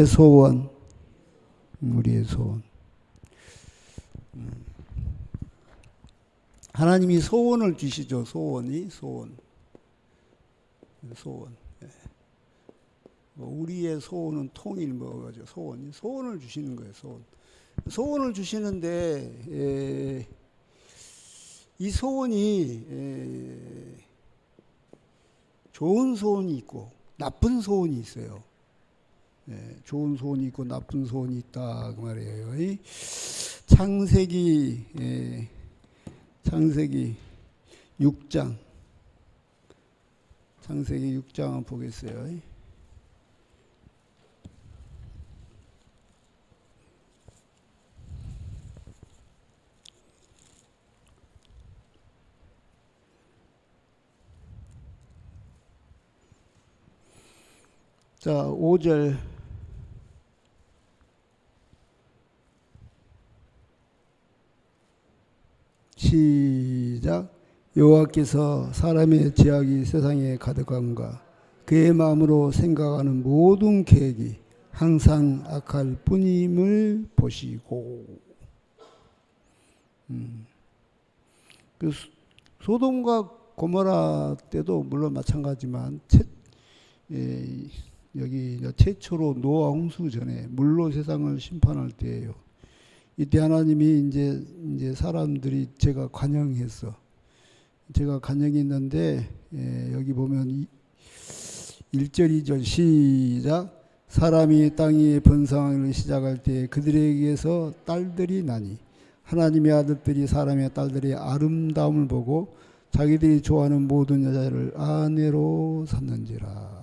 소원, 우리의 소원. 하나님이 소원을 주시죠. 소원. 예. 우리의 소원은 통일 뭐가죠? 소원을 주시는 거예요. 소원을 주시는데 이 소원이 좋은 소원이 있고 나쁜 소원이 있어요. 좋은 소원이 있고 나쁜 소원이 있다 그 말이에요. 창세기 6장 한번 보겠어요. 자, 5절 시작. 여호와께서 사람의 죄악이 세상에 가득함과 그의 마음으로 생각하는 모든 계획이 항상 악할 뿐임을 보시고. 그 소돔과 고모라 때도 물론 마찬가지지만 여기 최초로 노아 홍수 전에 물로 세상을 심판할 때예요. 이때 하나님이 이제 사람들이 제가 관영했어. 제가 관영했는데 여기 보면 1절 2절 시작. 사람이 땅 위에 번성하기 시작할 때 그들에게서 딸들이 나니 하나님의 아들들이 사람의 딸들의 아름다움을 보고 자기들이 좋아하는 모든 여자를 아내로 삼는지라.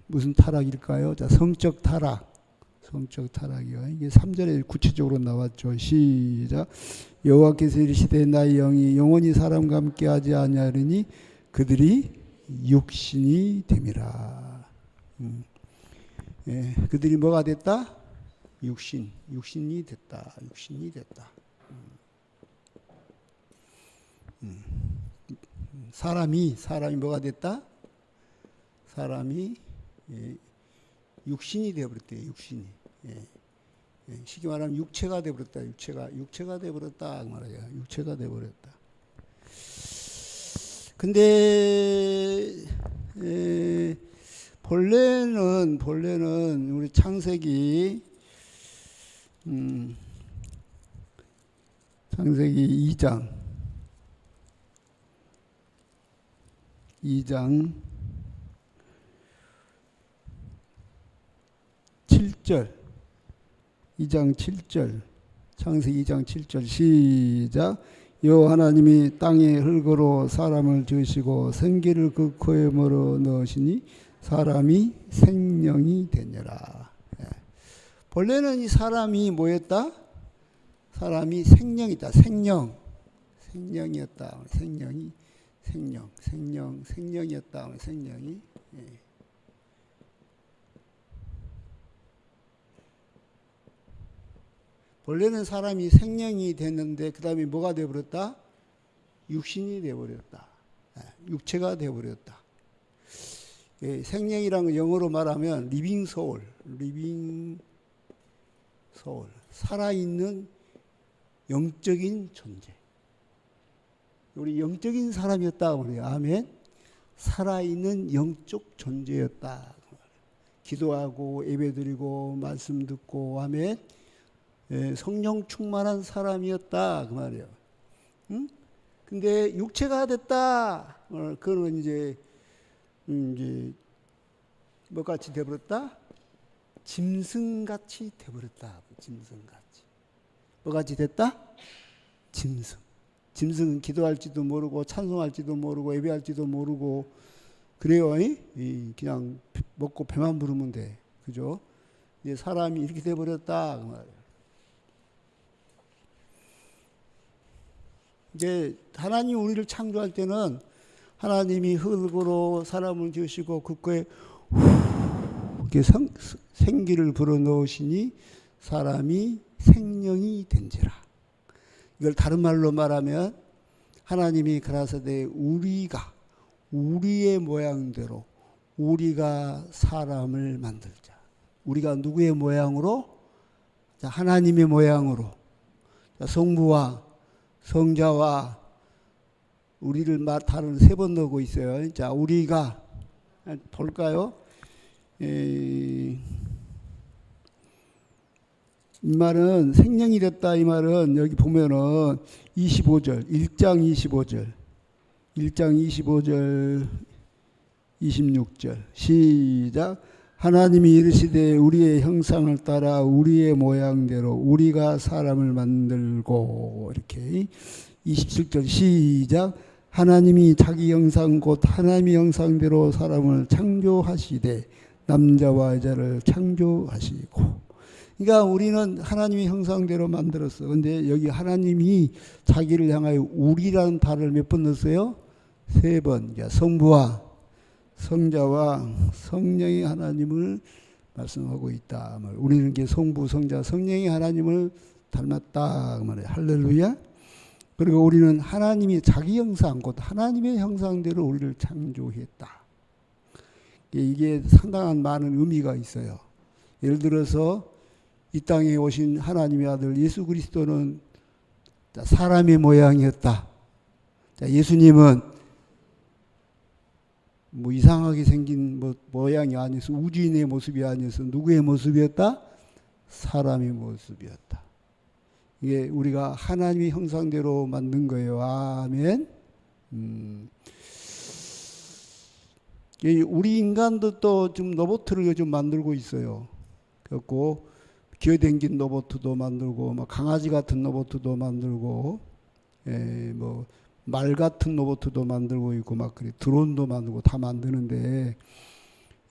무슨 타락일까요? 자, 성적 타락이요. 이게 3절에 구체적으로 나왔죠. 시작. 여호와께서 이르시되 나의 영이 영원히 사람과 함께하지 아니하리니 그들이 육신이 됨이라. 그들이 뭐가 됐다? 육신이 됐다. 사람이 뭐가 됐다? 사람이 육신이 되어버렸대요. 육신이. 쉽게 말하면 육체가 되어버렸다. 육체가 되어버렸다. 그 말이에요. 육체가 되어버렸다. 근데 본래는 우리 창세기 2장 7절 창세기 2장 7절 시작. 여호와 하나님이 땅에 흙으로 사람을 지으시고 생기를 그 코에 물어 넣으시니 사람이 생명이 되니라. 본래는 이 사람이 뭐였다? 사람이 생명이다. 생명이었다. 생명이었다. 생명이. 원래는 사람이 생명이 됐는데 그 다음에 뭐가 되어버렸다? 육신이 되어버렸다. 육체가 되어버렸다. 생명이라는 건 영어로 말하면 리빙 소울. 살아있는 영적인 존재. 우리 영적인 사람이었다. 아멘. 살아있는 영적 존재였다. 기도하고 예배드리고 말씀 듣고 아멘. 성령 충만한 사람이었다 그 말이에요. 근데 육체가 됐다. 그거는 이제 뭐같이 되버렸다? 짐승같이 되버렸다. 짐승같이. 뭐같이 됐다? 짐승은 기도할지도 모르고 찬송할지도 모르고 예배할지도 모르고 그래요. 그냥 먹고 배만 부르면 돼. 그죠? 이제 사람이 이렇게 돼버렸다 그 말이에요. 이제 하나님이 우리를 창조할 때는 하나님이 흙으로 사람을 지으시고 그거에 이렇게 생기를 불어넣으시니 사람이 생명이 된지라. 이걸 다른 말로 말하면 하나님이 가라사대 우리의 모양대로 우리가 사람을 만들자. 우리가 누구의 모양으로? 자, 하나님의 모양으로. 자, 성부와 성자와 우리를 다른 세 번 넣고 있어요. 자, 우리가 볼까요? 이 말은 생명이 됐다. 이 말은 여기 보면은 25절, 1장 25절, 1장 25절, 26절 시작. 하나님이 이르시되 우리의 형상을 따라 우리의 모양대로 우리가 사람을 만들고, 이렇게 27절 시작. 하나님이 자기 형상 곧 하나님의 형상대로 사람을 창조하시되 남자와 여자를 창조하시고. 그러니까 우리는 하나님의 형상대로 만들었어. 근데 여기 하나님이 자기를 향하여 우리라는 단어를 몇 번 넣었어요? 3번. 그러니까 성부와 성자와 성령의 하나님을 말씀하고 있다. 우리는 이게 성부, 성자, 성령의 하나님을 닮았다. 할렐루야. 그리고 우리는 하나님이 자기 형상, 곧 하나님의 형상대로 우리를 창조했다. 이게 상당한 많은 의미가 있어요. 예를 들어서 이 땅에 오신 하나님의 아들 예수 그리스도는 사람의 모양이었다. 예수님은 뭐 이상하게 생긴 모양이 아니어서 우주인의 모습이 아니어서 누구의 모습이었다? 사람의 모습이었다. 이게 우리가 하나님의 형상대로 만든 거예요. 아멘. 우리 인간도 또 좀 로봇을 요즘 만들고 있어요. 그래갖고 기어댕긴 로봇도 만들고, 뭐 강아지 같은 로봇도 만들고, 뭐 말 같은 로봇도 만들고 있고, 막 그래 드론도 만들고 다 만드는데,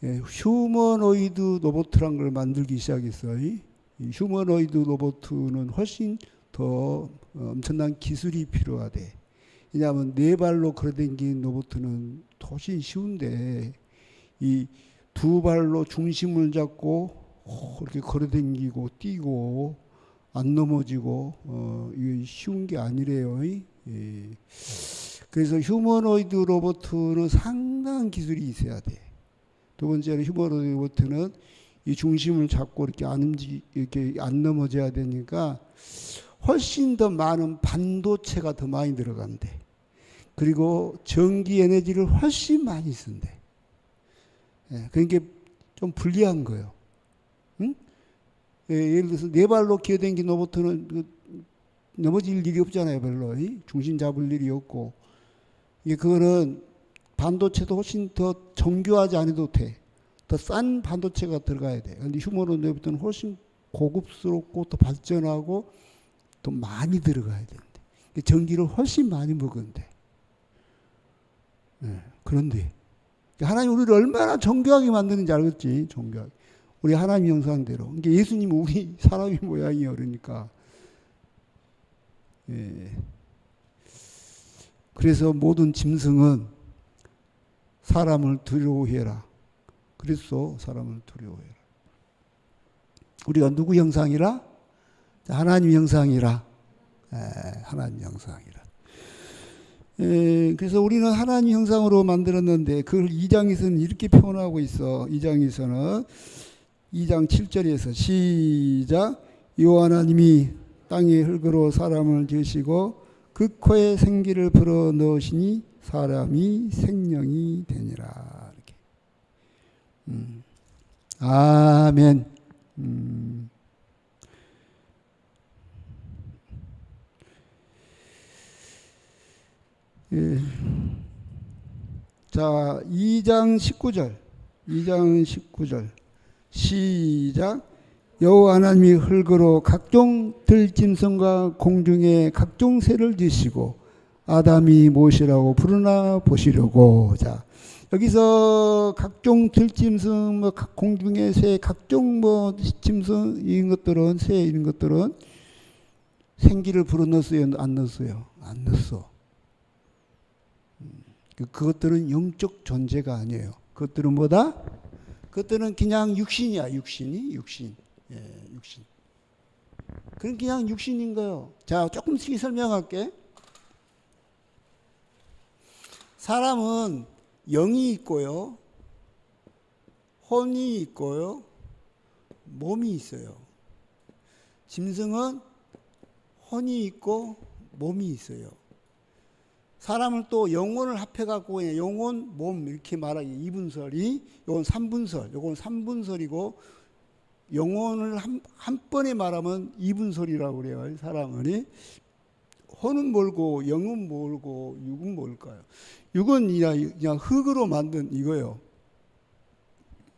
휴머노이드 로봇이란 걸 만들기 시작했어요. 이 휴머노이드 로봇은 훨씬 더 엄청난 기술이 필요하대. 왜냐하면 네 발로 걸어댕긴 로봇은 훨씬 쉬운데, 이 두 발로 중심을 잡고 이렇게 걸어댕기고 뛰고 안 넘어지고 이게 쉬운 게 아니래요. 예. 그래서 휴머노이드 로봇은 상당한 기술이 있어야 돼. 두 번째로 휴머노이드 로봇은 이 중심을 잡고 이렇게 안 넘어져야 되니까 훨씬 더 많은 반도체가 더 많이 들어간대. 그리고 전기 에너지를 훨씬 많이 쓴대. 그러니까 좀 불리한 거예요. 응? 예를 들어서 네 발로 기어댕긴 로봇은 넘어질 일이 없잖아요, 별로. 중심 잡을 일이 없고. 그거는 반도체도 훨씬 더 정교하지 않아도 돼. 더 싼 반도체가 들어가야 돼. 근데 휴머노이드 로봇은 훨씬 고급스럽고 더 발전하고 더 많이 들어가야 되는데. 전기를 훨씬 많이 먹은데. 그런데 하나님 우리를 얼마나 정교하게 만드는지 알겠지? 정교하게. 우리 하나님 형상대로. 그러니까 예수님은 우리 사람의 모양이에요. 그러니까. 그래서 모든 짐승은 사람을 두려워해라. 그래서 사람을 두려워해라. 우리가 누구 형상이라? 하나님 형상이라. 하나님 형상이라. 그래서 우리는 하나님 형상으로 만들었는데 그걸 2장에서는 이렇게 표현하고 있어. 2장에서는 2장 7절에서 시작. 여호와 하나님이 땅의 흙으로 사람을 지으시고 그 코에 생기를 불어 넣으시니 사람이 생명이 되니라. 이렇게. 아멘. 예. 자, 2장 19절. 2장 19절. 시작. 여호와 하나님이 흙으로 각종 들짐승과 공중의 각종 새를 지으시고 아담이 무엇이라고 부르나 보시려고. 자, 여기서 각종 들짐승, 뭐 공중의 새, 각종 뭐 짐승 이런 것들은 새 이런 것들은 생기를 불어넣었어요, 안 넣었어요? 안 넣었어. 그것들은 영적 존재가 아니에요. 그것들은 뭐다? 그것들은 그냥 육신이야. 육신. 육신. 그건 그냥 육신인 거예요. 자, 조금씩 설명할게. 사람은 영이 있고요. 혼이 있고요. 몸이 있어요. 짐승은 혼이 있고 몸이 있어요. 사람을 또 영혼을 합해갖고 영혼, 몸 이렇게 말하기 이분설이, 요건 3분설, 요건 3분설이고 영혼을 한 번에 말하면 이분설이라고 그래요. 사람은. 혼은 뭘고 영은 뭘고 육은 뭘까요? 육은 그냥 흙으로 만든 이거예요.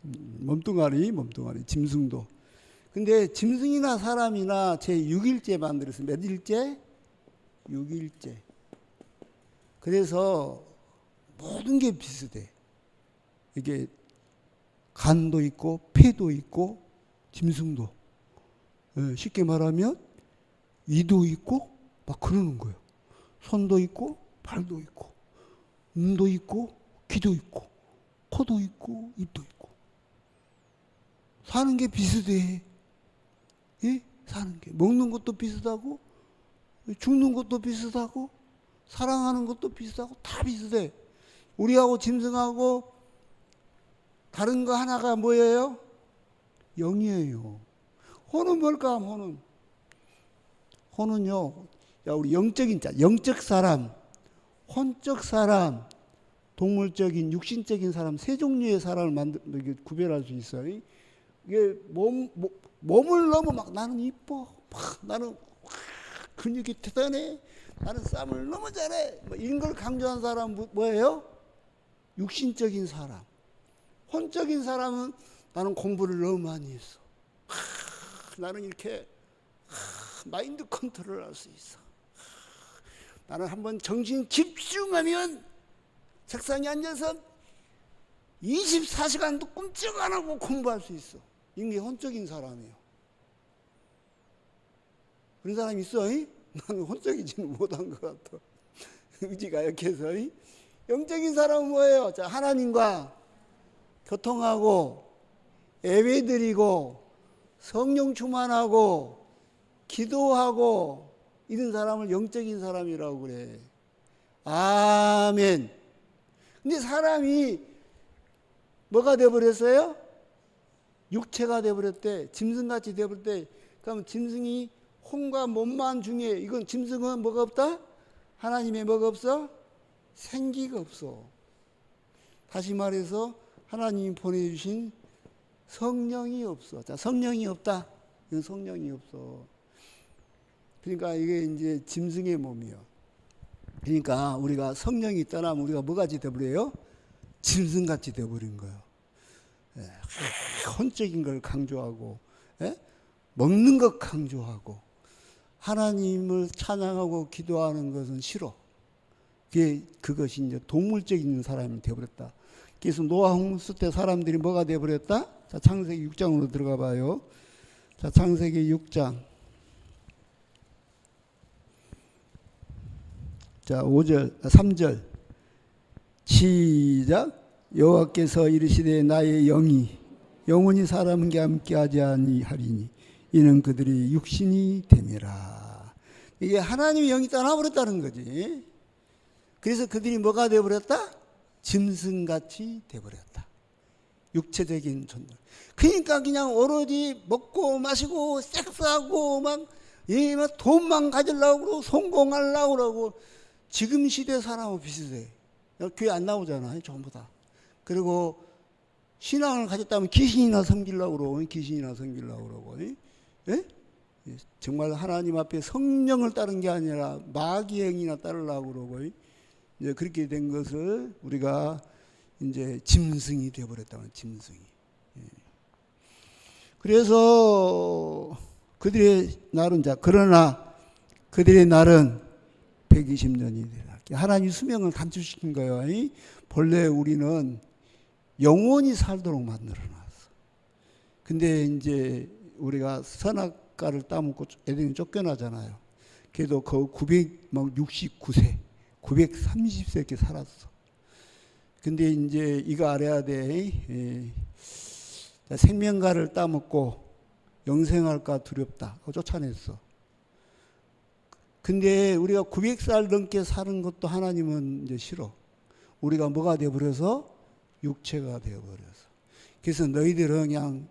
몸뚱아리 짐승도. 근데 짐승이나 사람이나 제 6일째 만들었어요. 몇 일째? 6일째. 그래서 모든 게 비슷해. 이게 간도 있고 폐도 있고 짐승도. 쉽게 말하면 이도 있고 막 그러는 거예요. 손도 있고 발도 있고 눈도 있고 귀도 있고 코도 있고 입도 있고 사는 게 비슷해. 예? 사는 게 먹는 것도 비슷하고 죽는 것도 비슷하고 사랑하는 것도 비슷하고 다 비슷해. 우리하고 짐승하고 다른 거 하나가 뭐예요? 영이에요. 혼은 뭘까? 혼은요. 야, 우리 영적인 자, 영적 사람, 혼적 사람, 동물적인, 육신적인 사람, 세 종류의 사람을 구별할 수 있어요. 이게 몸을 너무 막 나는 이뻐, 나는 근육이 대단해, 나는 쌈을 너무 잘해, 이런 걸 강조한 사람 뭐예요? 육신적인 사람. 혼적인 사람은 나는 공부를 너무 많이 했어. 나는 이렇게 마인드 컨트롤 할 수 있어. 나는 한번 정신 집중하면 책상에 앉아서 24시간도 꼼짝 안 하고 공부할 수 있어. 이게 혼적인 사람이에요. 그런 사람 있어? 나는 혼적이지는 못한 것 같아. 의지가 약해서. 영적인 사람은 뭐예요? 자, 하나님과 교통하고 예배드리고 성령 충만하고 기도하고 이런 사람을 영적인 사람이라고 그래. 아멘. 근데 사람이 뭐가 되어버렸어요? 육체가 되어버렸대. 짐승같이 되어버렸대. 그러면 짐승이 혼과 몸만 중에 이건 짐승은 뭐가 없다? 하나님의 뭐가 없어? 생기가 없어. 다시 말해서 하나님이 보내주신 성령이 없어. 자, 성령이 없다. 이건 성령이 없어. 그러니까 이게 이제 짐승의 몸이요. 그러니까 우리가 성령이 떠나면 우리가 뭐같이 되어버려요? 짐승같이 되어버린 거예요. 혼적인 걸 강조하고, 먹는 것 강조하고, 하나님을 찬양하고 기도하는 것은 싫어. 그것이 이제 동물적인 사람이 되어버렸다. 그래서 노아 홍수 때 사람들이 뭐가 되어버렸다? 자, 창세기 6장으로 들어가 봐요. 자, 창세기 6장. 자, 3절. 시작. 여호와께서 이르시되 나의 영이 영원히 사람과 함께하지 아니하리니 이는 그들이 육신이 됨이라. 이게 하나님의 영이 떠나버렸다는 거지. 그래서 그들이 뭐가 되어버렸다? 짐승같이 되어버렸다. 육체적인 존재. 그러니까 그냥 오로지 먹고 마시고 섹스하고 막 돈만 가지려고 그러고 성공하려고 그러고 지금 시대 사람하고 비슷해. 교회 안 나오잖아, 전부 다. 그리고 신앙을 가졌다면 귀신이나 섬기려고 그러고, 귀신이나 섬기려고 그러고, 예? 정말 하나님 앞에 성령을 따른 게 아니라 마귀의 행위나 따르려고 그러고, 이제 그렇게 된 것을 우리가 이제 짐승이 되어버렸다는 짐승이. 그래서 그들의 날은 그러나 그들의 날은 120년이 되라. 하나님 수명을 단축시킨 거예요. 본래 우리는 영원히 살도록 만들어놨어. 근데 이제 우리가 선악과를 따먹고 에덴이 쫓겨나잖아요. 그래도 그 969세, 930세 이렇게 살았어. 근데 이제 이거 알아야 돼. 생명과를 따먹고 영생할까 두렵다. 쫓아냈어. 근데 우리가 900살 넘게 사는 것도 하나님은 이제 싫어. 우리가 뭐가 되어버려서? 육체가 되어버려서. 그래서 너희들은 그냥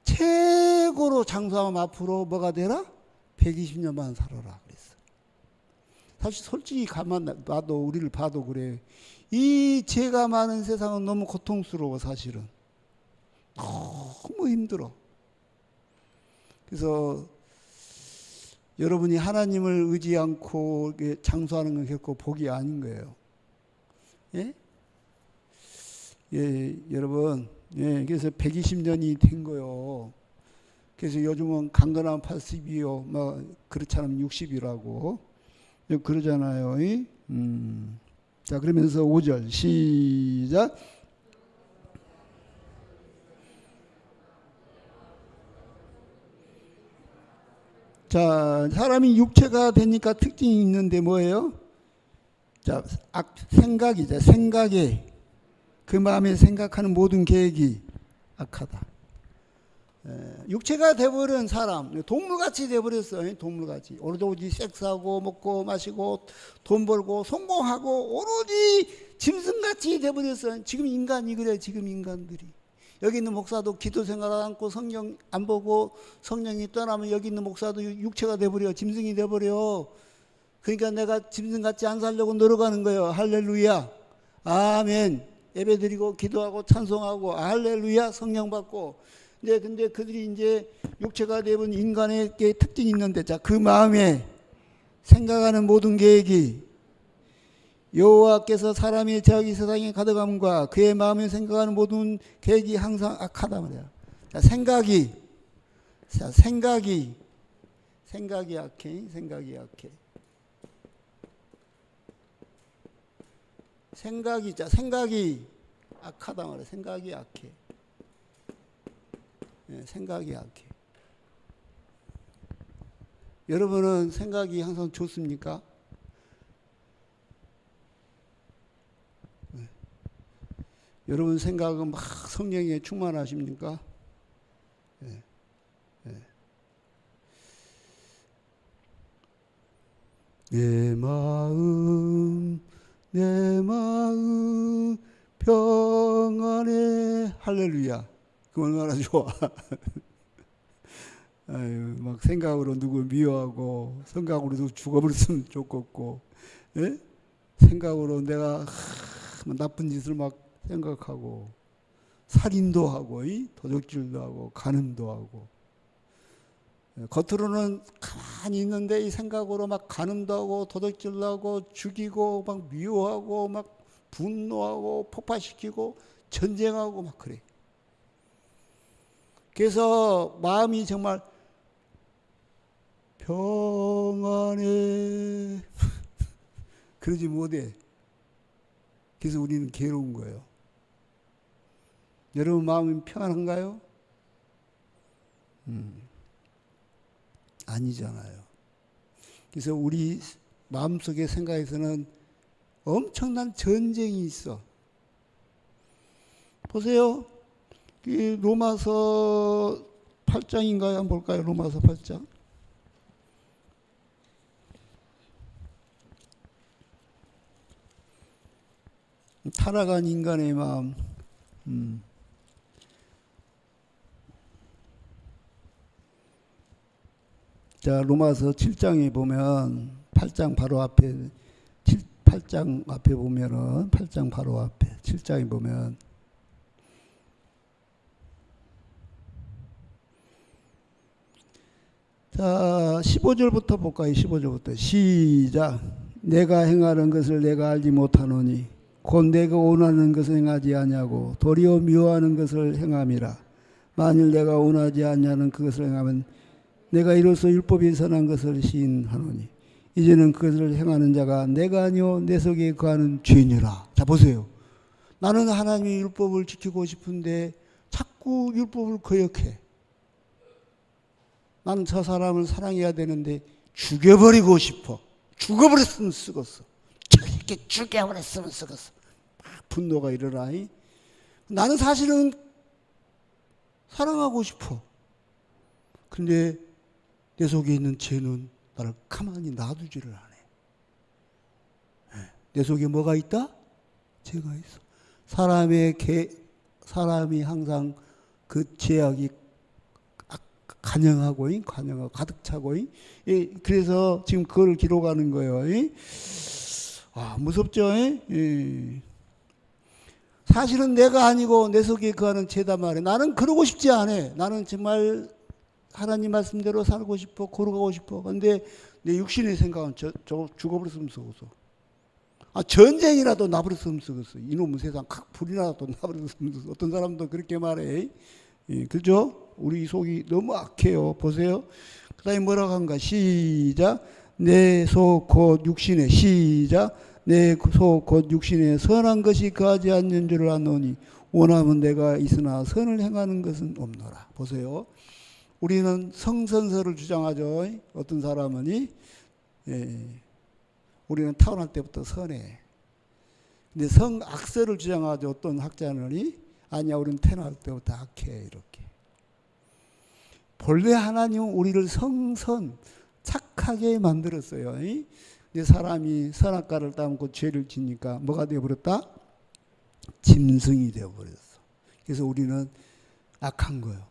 최고로 장수하면 앞으로 뭐가 되라? 120년만 살아라 그랬어. 사실 솔직히 가만 놔도 우리를 봐도 그래. 이 죄가 많은 세상은 너무 고통스러워 사실은. 너무 힘들어. 그래서 여러분이 하나님을 의지 않고 장수하는 건 결코 복이 아닌 거예요. 예? 예, 여러분. 예, 그래서 120년이 된 거요. 그래서 요즘은 강건하면 80이요. 뭐 그렇지 않으면 60이라고 그러잖아요. 자, 그러면서 5절 시작. 자, 사람이 육체가 되니까 특징이 있는데 뭐예요? 자, 생각이죠. 생각에 그 마음에 생각하는 모든 계획이 악하다. 육체가 돼버린 사람, 동물같이 돼버렸어요. 동물같이. 오로지 섹스하고 먹고 마시고 돈 벌고 성공하고 오로지 짐승같이 돼버렸어요. 지금 인간이 그래. 지금 인간들이. 여기 있는 목사도 기도 생활 않고 성경 안 보고 성령이 떠나면 여기 있는 목사도 육체가 돼버려. 짐승이 돼버려. 그러니까 내가 짐승같이 안 살려고 노력하는 거예요. 할렐루야. 아멘. 예배드리고 기도하고 찬송하고 할렐루야. 성령 받고. 근데 그들이 이제 육체가 되면 인간의 특징이 있는데, 자, 그 마음에 생각하는 모든 계획이 여호와께서 사람의 죄악이 세상에 가득함과 그의 마음에 생각하는 모든 계획이 항상 악하다 말이야. 자, 생각이 약해. 생각이 약해. 생각이 악하다 말이야. 생각이 약해. 네, 생각이 약해. 여러분은 생각이 항상 좋습니까? 네. 여러분 생각은 막 성령에 충만하십니까? 네. 네. 내 마음 평안해. 할렐루야. 그 얼마나 좋아. 아유, 막 생각으로 누구 미워하고 생각으로 누구 죽어버렸으면 좋겠고, 예? 생각으로 내가 나쁜 짓을 막 생각하고 살인도 하고 도적질도 하고 간음도 하고, 겉으로는 가만히 있는데 이 생각으로 막 간음도 하고 도적질도 하고 죽이고 막 미워하고 막 분노하고 폭파시키고 전쟁하고 막 그래. 그래서 마음이 정말 평안해. 그러지 못해. 그래서 우리는 괴로운 거예요. 여러분 마음이 평안한가요? 아니잖아요. 그래서 우리 마음속의 생각에서는 엄청난 전쟁이 있어. 보세요. 로마서 8장인가요? 한번 볼까요? 로마서 8장. 타락한 인간의 마음. 자, 로마서 7장에 보면 8장 바로 앞에 8장 앞에 보면은 8장 바로 앞에 7장에 보면 자, 15절부터 볼까요? 15절부터 시작. 내가 행하는 것을 내가 알지 못하노니 곧 내가 원하는 것을 행하지 아니하고 도리어 미워하는 것을 행함이라. 만일 내가 원하지 아니하는 그것을 행하면 내가 이로써 율법이 선한 것을 시인하노니 이제는 그것을 행하는 자가 내가 아니요 내 속에 거하는 죄니라. 자, 보세요. 나는 하나님의 율법을 지키고 싶은데 자꾸 율법을 거역해. 나는 저 사람을 사랑해야 되는데 죽여버리고 싶어. 죽어버렸으면 쓰겠어. 이렇게 죽여버렸으면 쓰겠어. 분노가 일어나니 나는 사실은 사랑하고 싶어. 근데 내 속에 있는 죄는 나를 가만히 놔두지를 않아. 내 속에 뭐가 있다? 죄가 있어. 사람이 항상 그 죄악이 간영하고 가득 차고, 그래서 지금 그걸 기록하는 거예요. 무섭죠? 사실은 내가 아니고 내 속에 거하는 죄다 말이야. 나는 그러고 싶지 않아. 나는 정말 하나님 말씀대로 살고 싶어, 걸어가고 싶어. 근데 내 육신의 생각은 죽어버렸으면 쓰고서. 전쟁이라도 나버렸으면 쓰겠어. 이놈의 세상 불이라도 나버렸으면 쓰겠어. 어떤 사람도 그렇게 말해. 그죠? 우리 속이 너무 악해요. 보세요. 그 다음에 뭐라고 한가? 시작. 내 속 곧 육신에, 시작. 내 속 곧 육신에 선한 것이 거하지 않는 줄을 아노니 원하면 내가 있으나 선을 행하는 것은 없노라. 보세요. 우리는 성선설을 주장하죠. 어떤 사람은 우리는 타고날 때부터 선해. 근데 성악설을 주장하죠. 어떤 학자는 아니야, 우리는 태어날 때부터 악해. 이렇게. 본래 하나님은 우리를 성선 착하게 만들었어요. 근데 사람이 선악과를 따먹고 죄를 지니까 뭐가 되어버렸다? 짐승이 되어버렸어. 그래서 우리는 악한 거예요.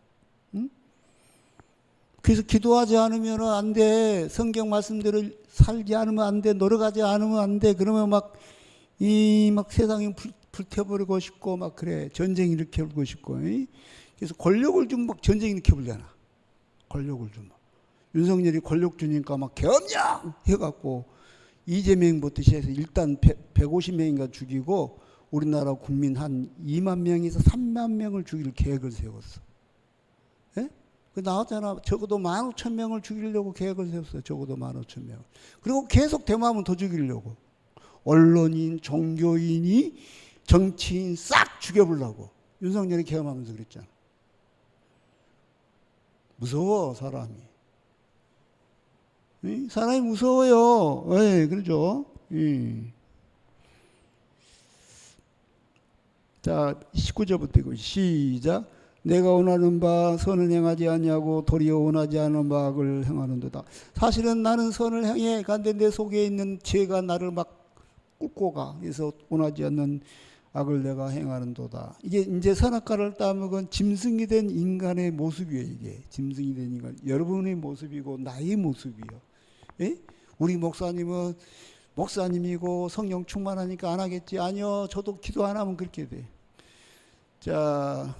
그래서 기도하지 않으면 안 돼. 성경 말씀대로 살지 않으면 안 돼. 노력하지 않으면 안 돼. 그러면 막 세상이 불태워버리고 싶고 막 그래. 전쟁 일으켜버리고 싶고. 그래서 권력을 좀 막 전쟁 일으켜버리잖아. 권력을 좀. 윤석열이 권력 주니까 막 겸양 해갖고 이재명부터 시작해서 일단 150명인가 죽이고 우리나라 국민 한 2만 명에서 3만 명을 죽일 계획을 세웠어. 예? 그 나왔잖아. 적어도 15,000명을 죽이려고 계획을 세웠어요. 적어도 15,000명. 그리고 계속 대마하면 더 죽이려고. 언론인, 종교인이, 정치인 싹 죽여보려고. 윤석열이 계엄하면서 그랬잖아. 무서워, 사람이. 사람이 무서워요. 그러죠. 자, 19절부터 이거 시작. 내가 원하는 바 선을 행하지 아니하고 도리어 원하지 않은 바 악을 행하는도다. 사실은 나는 선을 행해. 근데 내 속에 있는 죄가 나를 막 꿇고 가. 그래서 원하지 않는 악을 내가 행하는도다. 이게 이제 선악과를 따먹은 짐승이 된 인간의 모습이에요. 이게 짐승이 된 인간. 여러분의 모습이고 나의 모습이요. 우리 목사님은 목사님이고 성령 충만하니까 안 하겠지. 아니요. 저도 기도 안 하면 그렇게 돼. 자,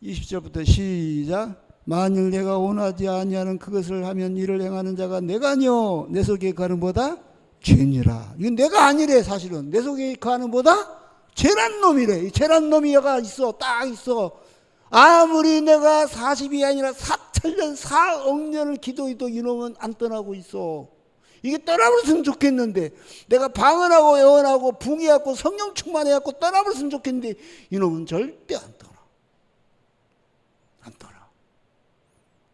20절부터 시작. 만일 내가 원하지 아니하는 그것을 하면 이를 행하는 자가 내가 아니요 내 속에 거하는 보다 죄니라. 이건 내가 아니래. 사실은 내 속에 거하는 보다 죄란 놈이래. 이 죄란 놈이 여가 있어. 딱 있어. 아무리 내가 40이 아니라 4천년 4억 년을 기도해도 이놈은 안 떠나고 있어. 이게 떠나버렸으면 좋겠는데 내가 방언하고 예언하고 붕이하고 성령 충만해갖고 떠나버렸으면 좋겠는데 이놈은 절대 안 떠나. 안 떠나.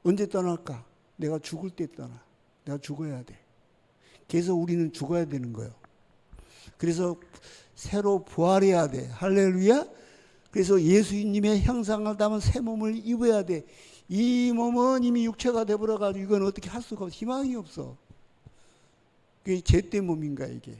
언제 떠날까? 내가 죽을 때 떠나. 내가 죽어야 돼. 그래서 우리는 죽어야 되는 거예요. 그래서 새로 부활해야 돼. 할렐루야. 그래서 예수님의 형상을 담은 새 몸을 입어야 돼. 이 몸은 이미 육체가 되어버려가지고 이건 어떻게 할 수가 없어. 희망이 없어. 그게 죄대 몸인가 이게.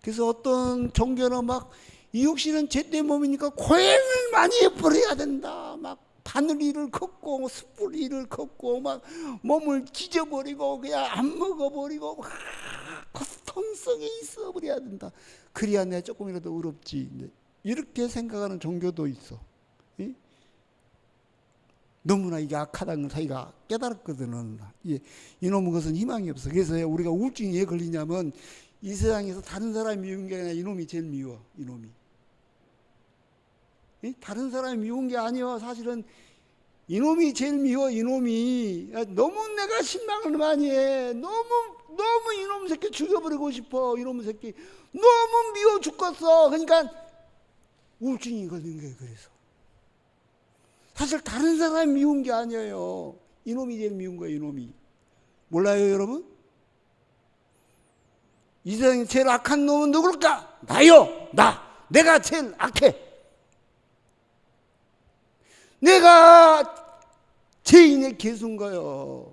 그래서 어떤 종교는 막 이 육신은 죄대 몸이니까 고행을 많이 해버려야 된다. 막 바늘이를 걷고 숯불이를 걷고 막 몸을 찢어버리고 그냥 안 먹어버리고 막 고통성에 있어버려야 된다. 그래야 내가 조금이라도 의롭지. 이렇게 생각하는 종교도 있어. 너무나 이게 악하다는 걸 자기가 깨달았거든. 이놈의 것은 희망이 없어. 그래서 우리가 우울증이 왜 걸리냐면 이 세상에서 다른 사람이 미운 게 아니라 이놈이 제일 미워. 이놈이. 다른 사람이 미운 게 아니야. 사실은 이놈이 제일 미워. 이놈이. 너무 내가 실망을 많이 해. 너무 이놈 새끼 죽여버리고 싶어. 이놈 새끼 너무 미워 죽겠어. 그러니까 우울증이 걸린 거예요. 그래서 사실 다른 사람이 미운 게 아니에요. 이놈이 제일 미운 거예요. 이놈이. 몰라요 여러분? 이 세상에 제일 악한 놈은 누굴까? 나요. 내가 제일 악해. 내가 죄인의 개수인 거예요.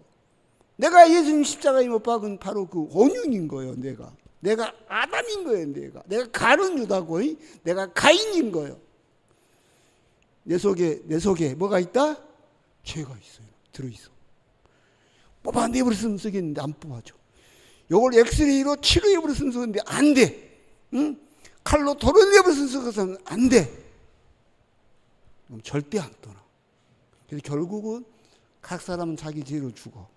내가 예수님 십자가에 못 박은 바로 그 원흉인 거예요. 내가. 내가 아담인 거예요. 내가 가룟 유다고, 내가 가인인 거예요. 내 속에 뭐가 있다? 죄가 있어요. 들어있어. 뽑아내버렸으면 쓰겠는데 안 뽑아줘. 요걸 엑스레이로 치료해버렸으면 쓰겠는데 안 돼. 응? 칼로 도려내버렸으면 쓰겠으면 안 돼. 그럼 절대 안 떠나. 그래서 결국은 각 사람은 자기 죄로 죽어.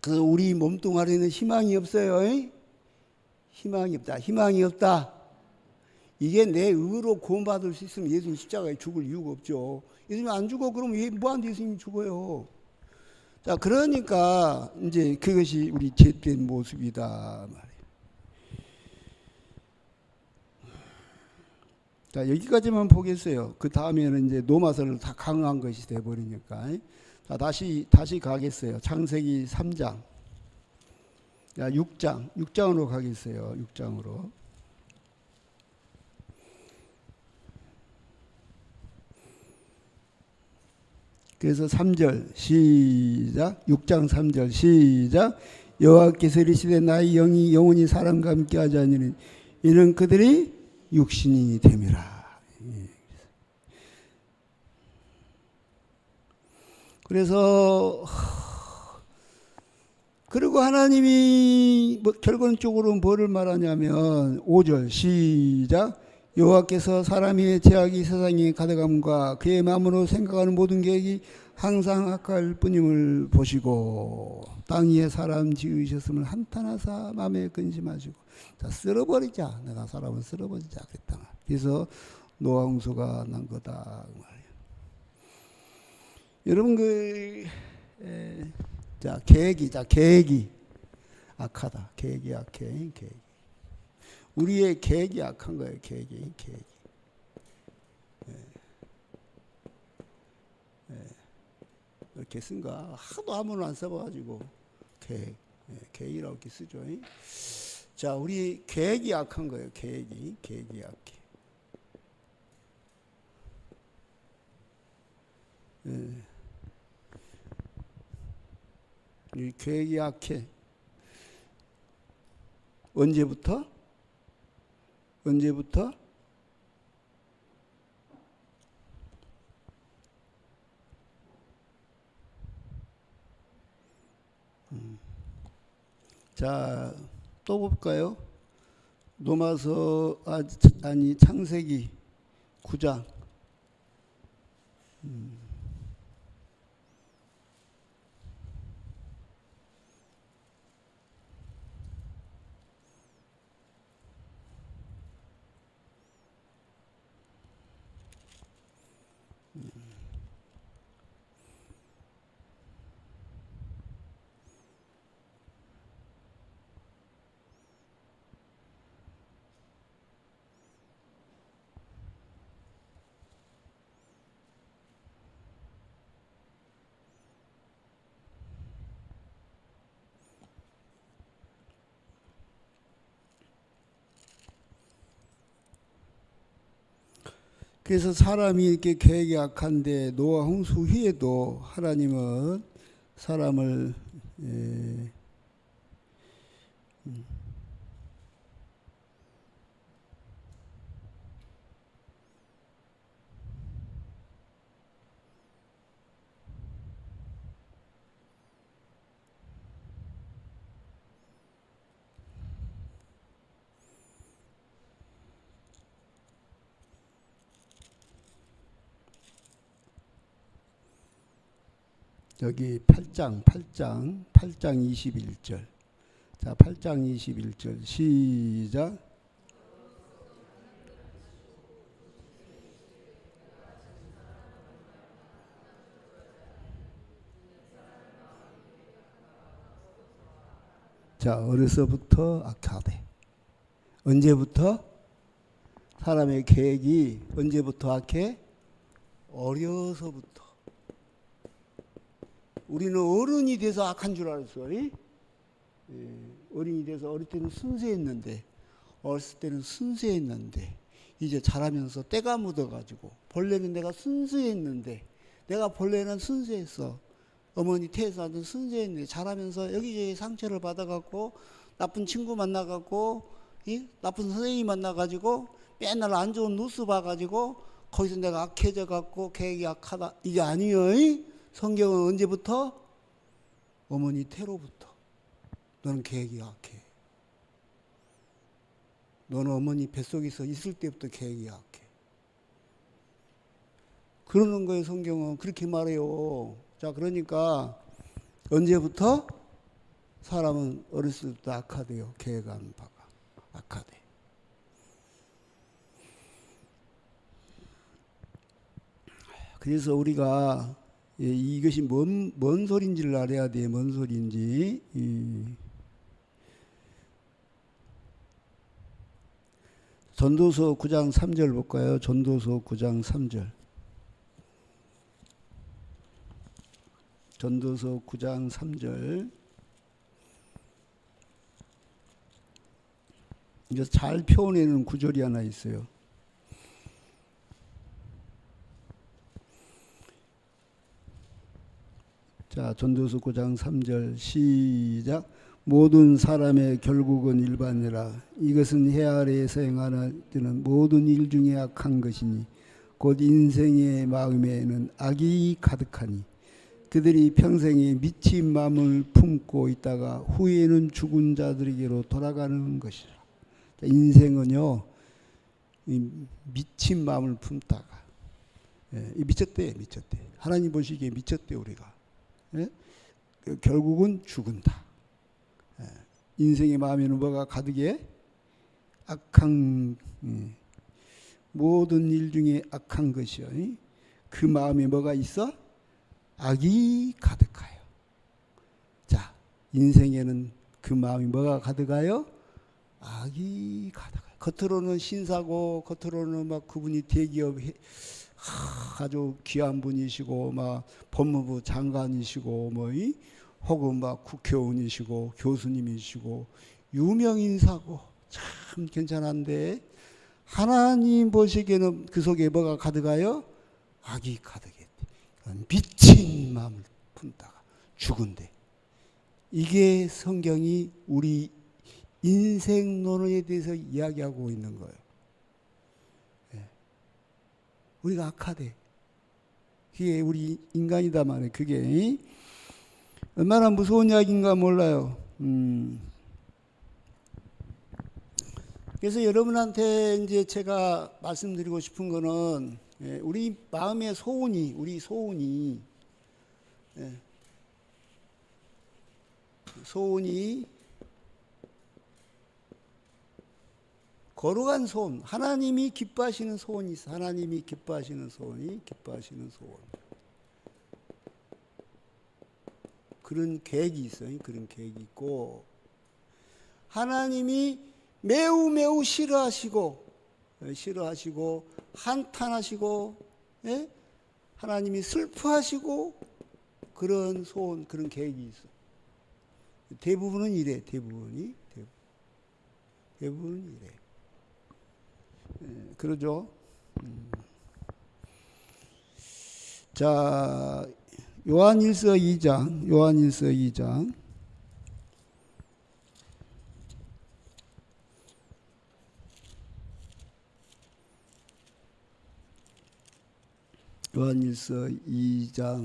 그래서 우리 몸뚱아리는 희망이 없어요. 희망이 없다. 희망이 없다. 이게 내 의로 구원받을 수 있으면 예수님 십자가에 죽을 이유가 없죠. 예수님 안 죽어 그러면 뭐하는데 예수님이 죽어요. 자, 그러니까 이제 그것이 우리 죄된 모습이다 말이에요. 자, 여기까지만 보겠어요. 그 다음에는 이제 노마서를 다 강화한 것이 돼 버리니까. 자, 다시 가겠어요. 창세기 3장. 야, 6장으로 가겠어요. 6장으로. 그래서 3절 시작. 6장 3절 시작. 여호와께서 이르시되 나의 영이 영원히 사람과 함께 하지 아니하니 이는 그들이 육신이 됨이라. 그래서 그리고 하나님이 결론적으로 뭐를 말하냐면 5절 시작. 여호와께서 사람의 죄악이 세상에 가득함과 그의 마음으로 생각하는 모든 계획이 항상 악할 뿐임을 보시고 땅 위에 사람 지으셨음을 한탄하사 마음에 근심하시고 자, 쓸어버리자. 내가 사람을 쓸어버리자 그랬다. 그래서 노아 홍수가 난 거다 그 말이에요. 여러분 자, 계획이 악하다. 계획이 악해. 우리의 계획이 악한 거예요. 계획이. 이렇게 쓴 거 하도 아무나 안 써봐가지고 계획이라고 이렇게 쓰죠. 자, 우리 계획이 악한 거예요. 계획이 악해. 이 계획이 악해. 언제부터? 자, 또 볼까요? 노마서 창세기 9장. 그래서 사람이 이렇게 계획이 악한데 노아 홍수 후에도 하나님은 사람을 여기 8장 21절. 자, 8장 21절 시작. 자, 어려서부터 악하되. 언제부터? 사람의 계획이 언제부터 악해? 어려서부터. 우리는 어른이 돼서 악한 줄 알았어요. 어른이 돼서 어릴 때는 순수했는데, 어렸을 때는 순수했는데, 이제 자라면서 때가 묻어가지고, 본래는 내가 순수했는데, 내가 본래는 순수했어. 어머니 태에서 선생인데 자라면서 여기저기 상처를 받아갖고 나쁜 친구 만나갖고 나쁜 선생님 만나가지고 맨날 안 좋은 뉴스 봐가지고 거기서 내가 악해져갖고 계획이 악하다 이게 아니에요. 성경은 언제부터? 어머니 태로부터 너는 계획이 악해. 너는 어머니 뱃속에서 있을 때부터 계획이 악해. 그러는 거예요. 성경은 그렇게 말해요. 자, 그러니까 언제부터? 사람은 어렸을 때부터 악하대요. 계획하는 바가 악하대. 그래서 우리가 이것이 뭔 소리인지를 알아야 돼. 뭔 소리인지. 전도서 9장 3절 볼까요? 전도서 9장 3절. 전도서 9장 3절. 이제 잘 표현해놓은 구절이 하나 있어요. 자, 전도서 9장 3절 시작. 모든 사람의 결국은 일반이라. 이것은 해 아래에서 행하는 모든 일 중에 악한 것이니 곧 인생의 마음에는 악이 가득하니 그들이 평생에 미친 마음을 품고 있다가 후에는 죽은 자들에게로 돌아가는 것이라. 자, 인생은요, 미친 마음을 품다가 미쳤대. 하나님 보시기에 미쳤대 우리가. 결국은 죽은다. 인생의 마음에는 뭐가 가득해? 악한 모든 일 중에 악한 것이요. 그 마음에 뭐가 있어? 악이 가득하여. 자, 인생에는 그 마음이 뭐가 가득하여? 악이 가득하여. 겉으로는 신사고 겉으로는 막 그분이 대기업 아주 귀한 분이시고 막 법무부 장관이시고 뭐 혹은 막 국회의원이시고 교수님이시고 유명 인사고 참 괜찮은데 하나님 보시기에는 그 속에 뭐가 가득하여? 악이 가득했대. 미친 마음을 품다가 죽은데. 이게 성경이 우리 인생론에 대해서 이야기하고 있는 거예요. 우리가 악하대. 그게 우리 인간이다 말이에요. 그게 얼마나 무서운 이야기인가 몰라요. 그래서 여러분한테 이제 제가 말씀드리고 싶은 거는 우리 마음의 소원이, 우리 소원이 거룩한 소원, 하나님이 기뻐하시는 소원이 있어. 하나님이 기뻐하시는 소원. 그런 계획이 있어요. 그런 계획이 있고, 하나님이 매우 싫어하시고 한탄하시고, 하나님이 슬퍼하시고 그런 소원, 그런 계획이 있어. 대부분은 이래. 대부분은 이래. 그러죠. 자, 요한일서 2장. 요한일서 2장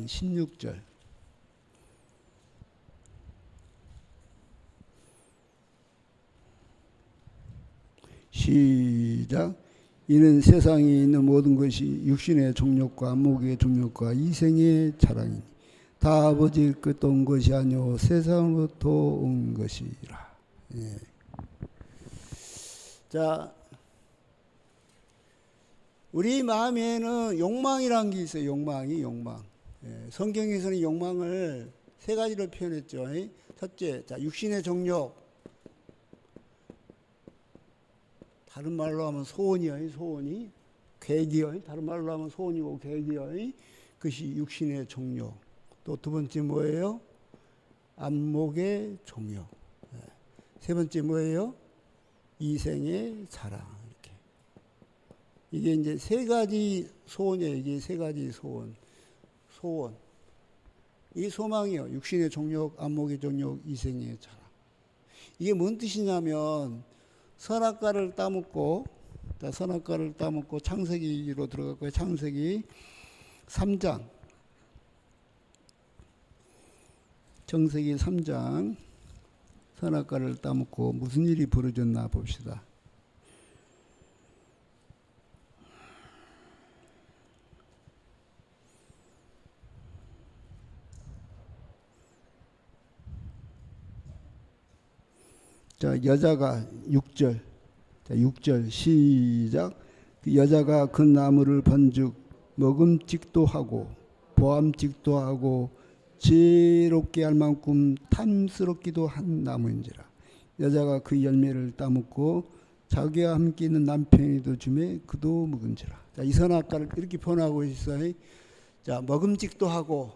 16절. 시작. 이는 세상에 있는 모든 것이 육신의 종력과 안목의 종력과 이생의 자랑이니 다 아버지의 끝도 온 것이 아니오 세상으로부터 온 것이라. 자, 우리 마음에는 욕망이란 게 있어요. 욕망. 성경에서는 욕망을 세 가지로 표현했죠. 첫째, 자, 육신의 종력. 다른 말로 하면 소원이. 계획이요. 다른 말로 하면 소원이고 계획이요. 그것이 육신의 종력. 또 두 번째 뭐예요? 안목의 종력. 세 번째 뭐예요? 이생의 자랑. 이렇게. 이게 이제 세 가지 소원이에요. 이게 세 가지 소원. 이 소망이요. 육신의 정욕, 안목의 정욕, 이생의 자랑. 이게 뭔 뜻이냐면 선악과를 따먹고 창세기로 들어갔고요. 창세기 3장. 창세기 3장. 선악과를 따먹고 무슨 일이 벌어졌나 봅시다. 자, 여자가 6절. 자, 6절 시작. 그 여자가 그 나무를 본즉 먹음직도 하고 보암직도 하고 지혜롭게 할 만큼 탐스럽기도 한 나무인지라. 여자가 그 열매를 따먹고 자기와 함께 있는 남편이도 주매 그도 먹은지라. 자, 이 선악과를 이렇게 표현하고 있어요. 자, 먹음직도 하고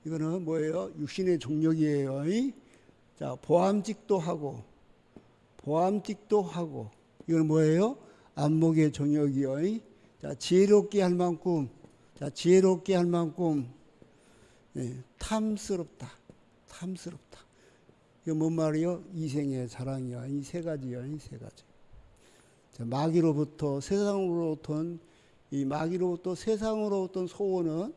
이거는 뭐예요? 육신의 정욕이에요. 자, 보암직도 하고 이거는 뭐예요? 안목의 정욕이요. 자, 지혜롭게 할 만큼 예, 탐스럽다. 이거 뭔 말이요? 이생의 자랑이요. 이 세 가지요. 자, 마귀로부터 세상으로부터 소원은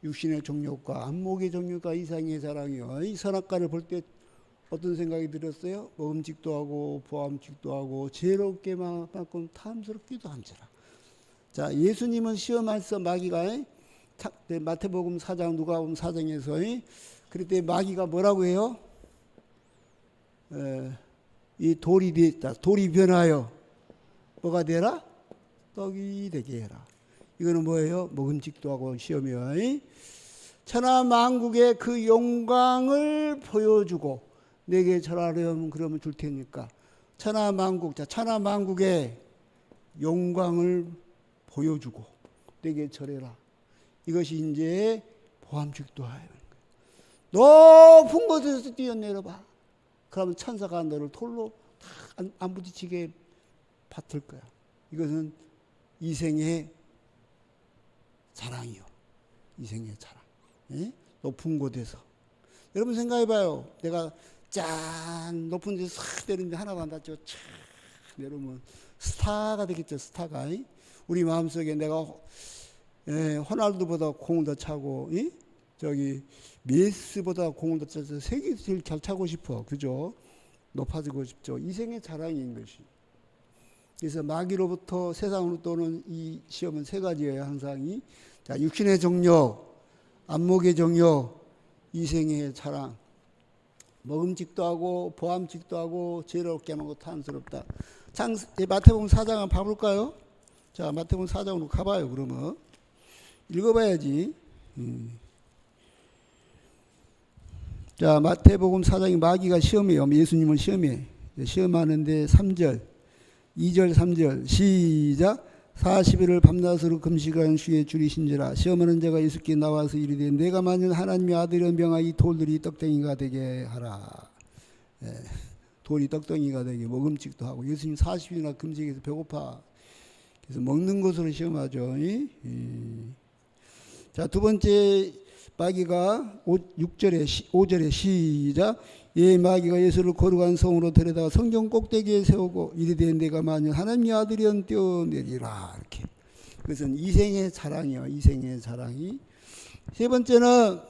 육신의 정욕과 안목의 정욕과 이생의 자랑이요. 이 선악과를 볼 때 어떤 생각이 들었어요? 먹음직도 하고 보암직도 하고 지혜롭게 만큼 탐스럽기도 한지라. 자, 예수님은 시험하셔서 마귀가 마태복음 4장 누가복음 4장에서 그럴 때 마귀가 뭐라고 해요? 이 돌이 변하여 뭐가 되라? 떡이 되게 해라. 이거는 뭐예요? 먹음직도 하고 시험이요. 천하 만국의 그 영광을 보여주고 내게 절하려면 그러면 줄 테니까 천하 만국의 영광을 보여주고 내게 절해라. 이것이 이제 보암직도 하여. 높은 곳에서 뛰어내려봐. 그러면 천사가 너를 돌로 다 안 부딪히게 받을 거야. 이것은 이생의 자랑이요. 이생의 자랑. 예? 높은 곳에서. 여러분 생각해봐요. 내가 짠 높은 데서 싹 내리는데 하나도 안 닿죠. 쫙 내려오면 스타가 되겠죠. 스타가. 우리 마음속에 내가 호날두보다 공을 더 차고 저기 메시보다 공을 더 차서 세계 제일 잘 차고 싶어. 그죠? 높아지고 싶죠. 이생의 자랑인 것이. 그래서 마귀로부터 세상으로 떠오는 이 시험은 세 가지예요. 항상 자, 육신의 정욕, 안목의 정욕, 이생의 자랑. 먹음직도 하고 보암직도 하고 지혜롭게 하고 탐스럽다. 마태복음 4장 한번 봐볼까요? 자, 마태복음 4장으로 가봐요. 그러면 읽어봐야지. 자, 마태복음 4장이 마귀가 시험해요. 예수님을 시험해. 시험하는데 3절 2절 3절 시작. 40일을 밤낮으로 금식한 주에 줄이신지라. 시험하는 자가 예수께 나와서 이르되 내가 만일 하나님의 아들이라 명하 이 돌들이 떡덩이가 되게 하라. 돌이 떡덩이가 되게 먹음직도 하고. 예수님 40일이나 금식해서 배고파. 그래서 먹는 것으로 시험하죠. 자, 두 번째 마귀가 5절에 시작. 마귀가 예수를 거룩한 성으로 데려다가 성전 꼭대기에 세우고 이르되 내가 만일 하나님의 아들이면 뛰어내리라. 이렇게. 그것은 이생의 자랑이요. 이생의 자랑이. 세 번째는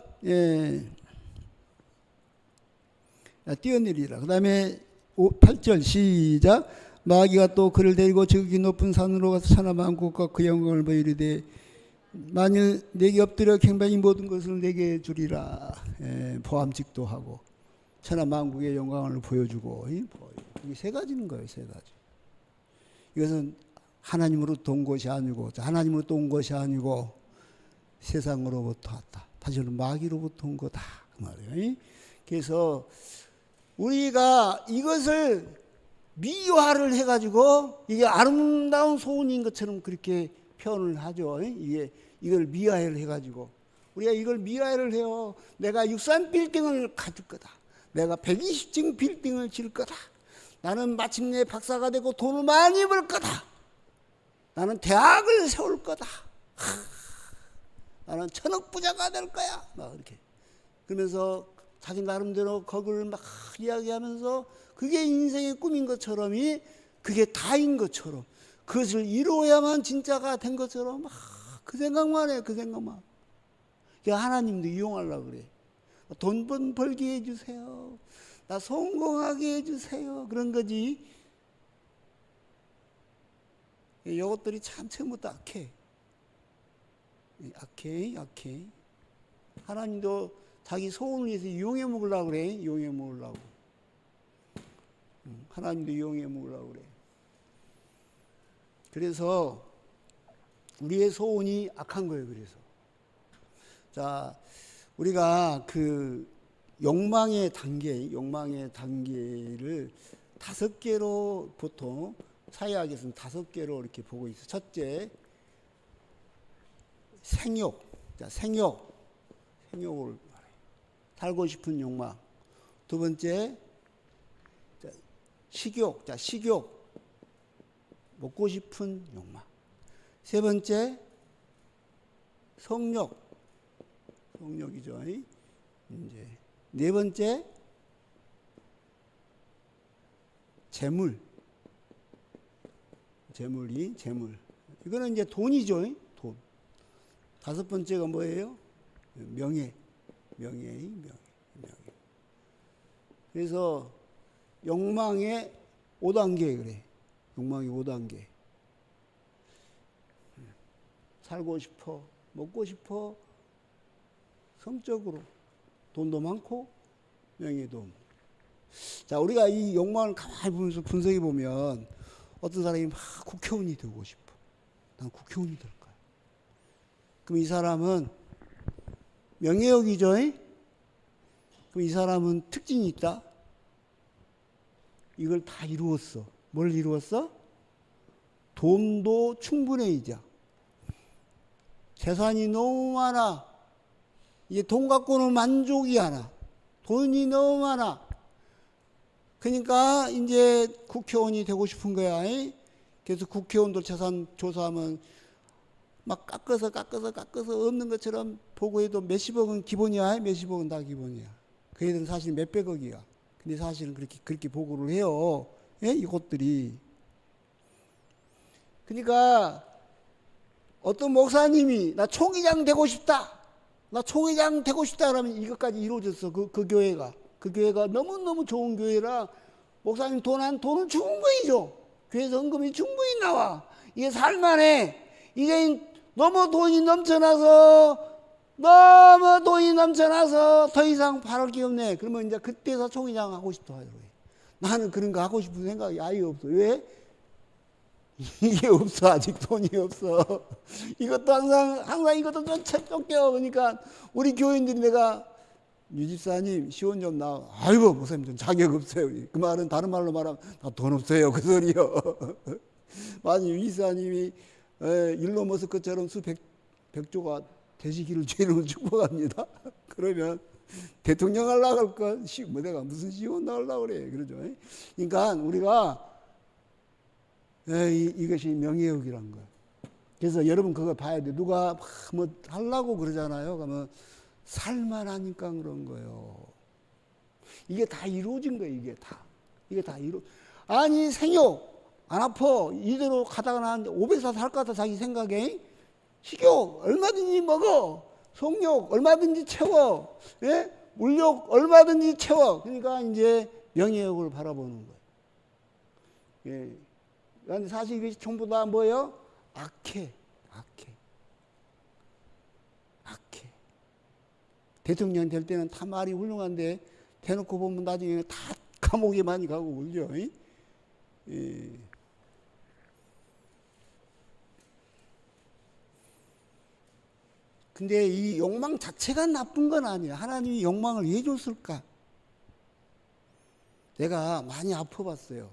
뛰어내리라. 그 다음에 8절 시작. 마귀가 또 그를 데리고 저기 높은 산으로 가서 천하 만국과 그 영광을 보여 이르되 만일 내게 엎드려 갱배히 모든 것을 내게 주리라. 보암직도 하고 천하 만국의 영광을 보여주고. 이게 세 가지는 거예요. 세 가지. 이것은 하나님으로부터 온 것이 아니고 세상으로부터 왔다. 다시는 마귀로부터 온 거다. 그 말이에요. 그래서 우리가 이것을 미화를 해가지고 이게 아름다운 소원인 것처럼 그렇게 표현을 하죠. 이걸 미화를 해가지고 우리가 이걸 미화를 해요. 내가 63빌딩을 가질 거다. 내가 120층 빌딩을 지을 거다. 나는 마침내 박사가 되고 돈을 많이 벌 거다. 나는 대학을 세울 거다. 나는 천억 부자가 될 거야. 막 이렇게. 그러면서 자기 나름대로 그걸 막 이야기하면서 그게 인생의 꿈인 것처럼이 그게 다인 것처럼 그것을 이루어야만 진짜가 된 것처럼 막 그 생각만 해. 그 생각만. 하나님도 이용하려고 그래. 돈 벌게 해주세요. 나 성공하게 해주세요. 그런 거지. 이것들이 참 처음부터 악해. 악해. 하나님도 자기 소원을 위해서 이용해 먹으려고 그래. 이용해 먹으려고. 하나님도 이용해 먹으려고 그래. 그래서 우리의 소원이 악한 거예요. 그래서. 자, 우리가 그 욕망의 단계를 5개로 보통 사회학에서는 5개로 이렇게 보고 있어요. 첫째, 생욕. 자, 생욕을 살고 싶은 욕망. 두 번째, 식욕. 자, 식욕. 먹고 싶은 욕망. 세 번째, 성욕이죠. 이제 네 번째, 재물. 이거는 이제 돈이죠. 돈. 5번째가 뭐예요? 명예. 그래서 욕망의 5단계 그래. 욕망의 5단계. 살고 싶어, 먹고 싶어, 성적으로 돈도 많고 명예도 많고. 자, 우리가 이 욕망을 가만히 보면서 분석해 보면 어떤 사람이 막 국회의원이 되고 싶어. 난 국회의원이 될 거야. 그럼 이 사람은 명예욕이죠. 그럼 이 사람은 특징이 있다. 이걸 다 이루었어. 뭘 이루었어? 돈도 충분해이자. 재산이 너무 많아. 이제 돈 갖고는 만족이 안 와. 돈이 너무 많아. 그러니까 이제 국회의원이 되고 싶은 거야. 그래서 국회의원들 재산 조사하면 막 깎아서 없는 것처럼 보고해도 몇십억은 기본이야. 몇십억은 다 기본이야. 그 애들은 사실 몇백억이야. 근데 사실은 그렇게 보고를 해요. 이것들이. 그러니까 어떤 목사님이 나 총회장 되고 싶다. 그러면 이것까지 이루어졌어. 그 교회가. 그 교회가 너무너무 좋은 교회라 목사님 돈은 충분히 줘. 교회에서 헌금이 충분히 나와. 이게 살만해. 이게 너무 돈이 넘쳐나서 더 이상 바랄 게 없네. 그러면 이제 그때서 총회장 하고 싶어 하더라고요. 나는 그런 거 하고 싶은 생각이 아예 없어. 왜? 이게 없어. 아직 돈이 없어. 이것도 항상 이것도 좀 쫓겨. 그러니까 우리 교인들이 내가 유 집사님 시원 좀 나. 아이고 목사님 좀 자격 없어요. 그 말은 다른 말로 말하면 나 돈 없어요. 그 소리요. 만약 유 집사님이 일론 머스크처럼 백조가 되시기를 주님을 축복합니다. 그러면 대통령 하려고 할 거, 내가 무슨 시원 나오려고 그래. 그러죠. 그러니까 우리가 이것이 명예욕이란 거야. 그래서 여러분 그거 봐야 돼. 누가 뭐 하려고 그러잖아요. 그러면 살만하니까 그런 거예요. 이게 다 이루어진 거예요. 이게 다 아니 생욕 안 아파. 이대로 가다가 한 500사 살 것 같아. 자기 생각에. 식욕 얼마든지 먹어. 성욕 얼마든지 채워. 물욕 얼마든지 채워. 그러니까 이제 명예욕을 바라보는 거예요. 그런데 사실 이것이 전부 다 뭐예요? 악해. 대통령 될 때는 다 말이 훌륭한데 대놓고 보면 나중에 다 감옥에 많이 가고 울죠. 근데 이 욕망 자체가 나쁜 건 아니에요. 하나님이 욕망을 왜 줬을까? 내가 많이 아파봤어요.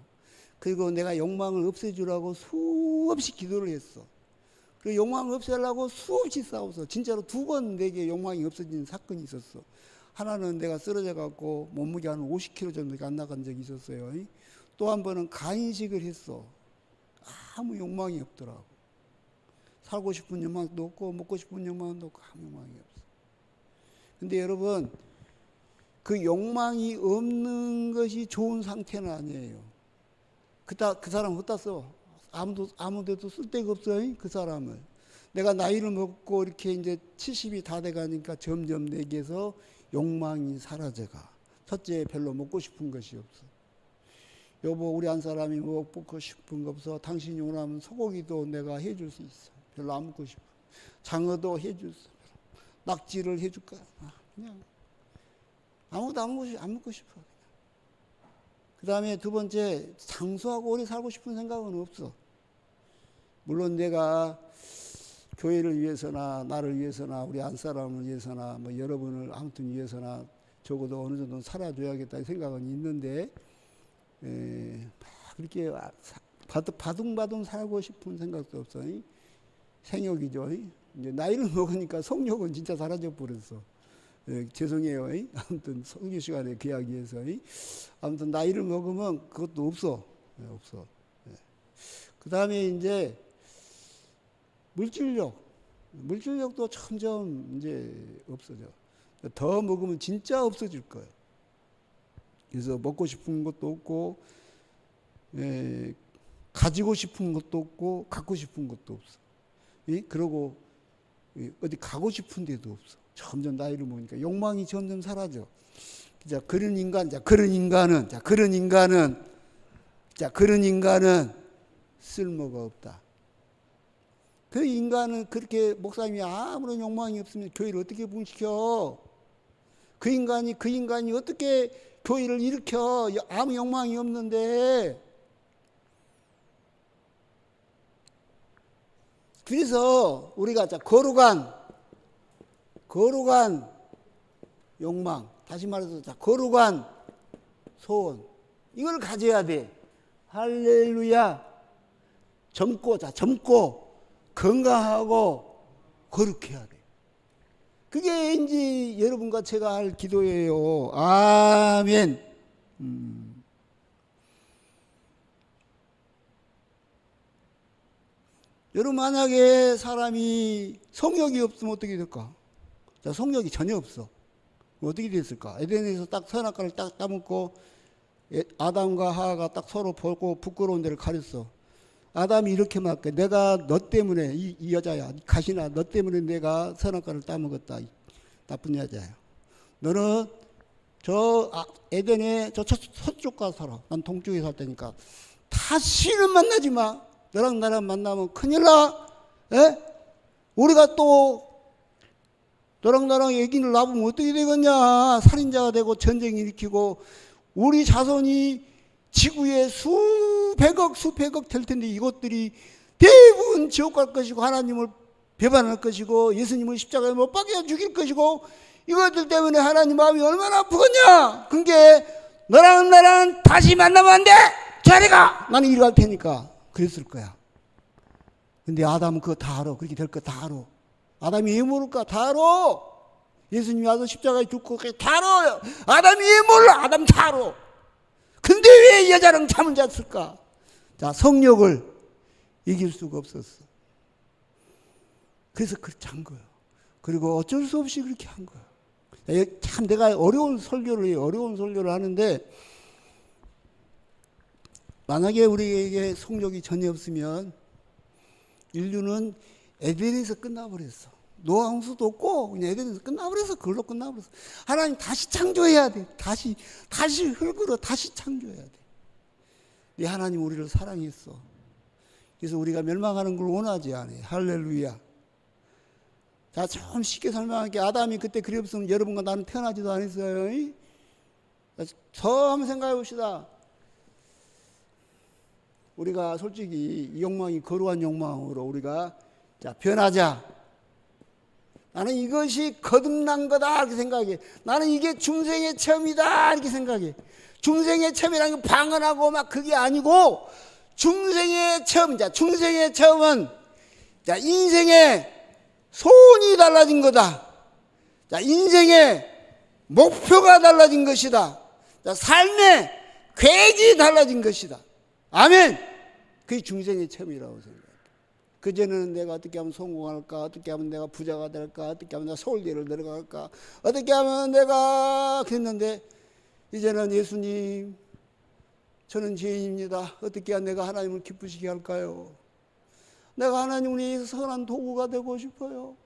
그리고 내가 욕망을 없애주라고 수없이 기도를 했어. 그 욕망을 없애려고 수없이 싸웠어. 진짜로 2번 내게 욕망이 없어진 사건이 있었어. 하나는 내가 쓰러져 갖고 몸무게 한 50kg 정도 안 나간 적이 있었어요. 또 한 번은 간이식을 했어. 아무 욕망이 없더라고. 살고 싶은 욕망도 없고 먹고 싶은 욕망도 없고 아무 욕망이 없어. 근데 여러분 그 욕망이 없는 것이 좋은 상태는 아니에요. 그 사람 어디다 써? 아무데도 쓸 데가 없어요. 그 사람을. 내가 나이를 먹고 이렇게 이제 70이 다 돼가니까 점점 내게서 욕망이 사라져가. 첫째, 별로 먹고 싶은 것이 없어. 여보, 우리 한 사람이 뭐 먹고 싶은 거 없어. 당신이 원하면 소고기도 내가 해줄 수 있어. 별로 안 먹고 싶어. 장어도 해줄 수 있어. 낙지를 해줄까? 그냥 아무것도 안 먹고 싶어. 그 다음에 두 번째, 장수하고 오래 살고 싶은 생각은 없어. 물론 내가 교회를 위해서나 나를 위해서나 우리 안 사람을 위해서나 뭐 여러분을 아무튼 위해서나 적어도 어느 정도 살아줘야겠다는 생각은 있는데 그렇게 바둥바둥 살고 싶은 생각도 없어. 생욕이죠. 이제 나이를 먹으니까 성욕은 진짜 사라져 버렸어. 죄송해요. 아무튼 성교 시간에 그 이야기해서 아무튼 나이를 먹으면 그것도 없어. 없어. 그 다음에 이제 물질력도 점점 이제 없어져. 더 먹으면 진짜 없어질 거예요. 그래서 먹고 싶은 것도 없고, 가지고 싶은 것도 없고, 갖고 싶은 것도 없어. 그러고 어디 가고 싶은 데도 없어. 점점 나이를 먹으니까 욕망이 점점 사라져. 자, 그런 인간은 쓸모가 없다. 그 인간은 그렇게 목사님이 아무런 욕망이 없으면 교회를 어떻게 부흥시켜? 그 인간이 어떻게 교회를 일으켜? 아무 욕망이 없는데. 그래서 우리가 거룩한 욕망, 다시 말해서 거룩한 소원, 이걸 가져야 돼. 할렐루야. 젊고 건강하고 거룩해야 돼. 그게 이제 여러분과 제가 할 기도예요. 아멘. 여러분, 만약에 사람이 성욕이 없으면 어떻게 될까? 자, 성욕이 전혀 없어. 어떻게 됐을까? 에덴에서 딱 선악과를 딱 따먹고 아담과 하와가 딱 서로 보고 부끄러운 데를 가렸어. 아담이 이렇게 말할게. 내가 너 때문에 이 여자야. 가시나 너 때문에 내가 선악과를 따먹었다. 나쁜 여자야. 너는 저 에덴에 저 서쪽 가서 살아. 난 동쪽에 살 테니까. 다시는 만나지 마. 너랑 나랑 만나면 큰일 나. 에? 우리가 또 너랑 나랑 얘기를 나보면 어떻게 되겠냐. 살인자가 되고 전쟁 일으키고 우리 자손이 지구에 수백억 될 텐데 이것들이 대부분 지옥 갈 것이고 하나님을 배반할 것이고 예수님을 십자가에 못 박여 죽일 것이고 이것들 때문에 하나님 마음이 얼마나 아프겠냐. 그게 너랑 나랑 다시 만나면 안 돼. 저리 가. 나는 이리 갈 테니까. 그랬을 거야. 근데 아담은 그거 다 알아. 그렇게 될 거 다 알아. 아담이 왜 모를까? 다 알아. 예수님이 와서 십자가에 죽고 다 알아. 아담이 왜 몰라? 아담 다 알아. 근데 왜 여자랑 잠을 잤을까? 자, 성욕을 이길 수가 없었어. 그래서 그렇게 한 거예요. 그리고 어쩔 수 없이 그렇게 한 거예요. 참 내가 어려운 설교를 하는데 만약에 우리에게 성욕이 전혀 없으면 인류는 에덴에서 끝나버렸어. 노아 홍수도 없고 그냥 에덴에서 끝나버려서 그걸로 끝나버렸어. 하나님 다시 창조해야 돼. 다시 흙으로 다시 창조해야 돼. 근데 하나님 우리를 사랑했어. 그래서 우리가 멸망하는 걸 원하지 않아요. 할렐루야. 자, 좀 쉽게 설명할게. 아담이 그때 그리 없으면 여러분과 나는 태어나지도 않았어요. 저 한번 생각해 봅시다. 우리가 솔직히 이 욕망이 거룩한 욕망으로 우리가 변하자. 나는 이것이 거듭난 거다 이렇게 생각해. 나는 이게 중생의 체험이다 이렇게 생각해. 중생의 체험이라는 건 방언하고 막 그게 아니고 중생의 체험은 인생의 소원이 달라진 거다. 인생의 목표가 달라진 것이다. 삶의 계획이 달라진 것이다. 아멘. 그게 중생의 체험이라고 생각해요. 그전에는 내가 어떻게 하면 성공할까, 어떻게 하면 내가 부자가 될까, 어떻게 하면 내가 서울대를 들어갈까, 어떻게 하면 내가 그랬는데, 이제는 예수님, 저는 죄인입니다. 어떻게 해야 내가 하나님을 기쁘시게 할까요? 내가 하나님을 위해서 선한 도구가 되고 싶어요.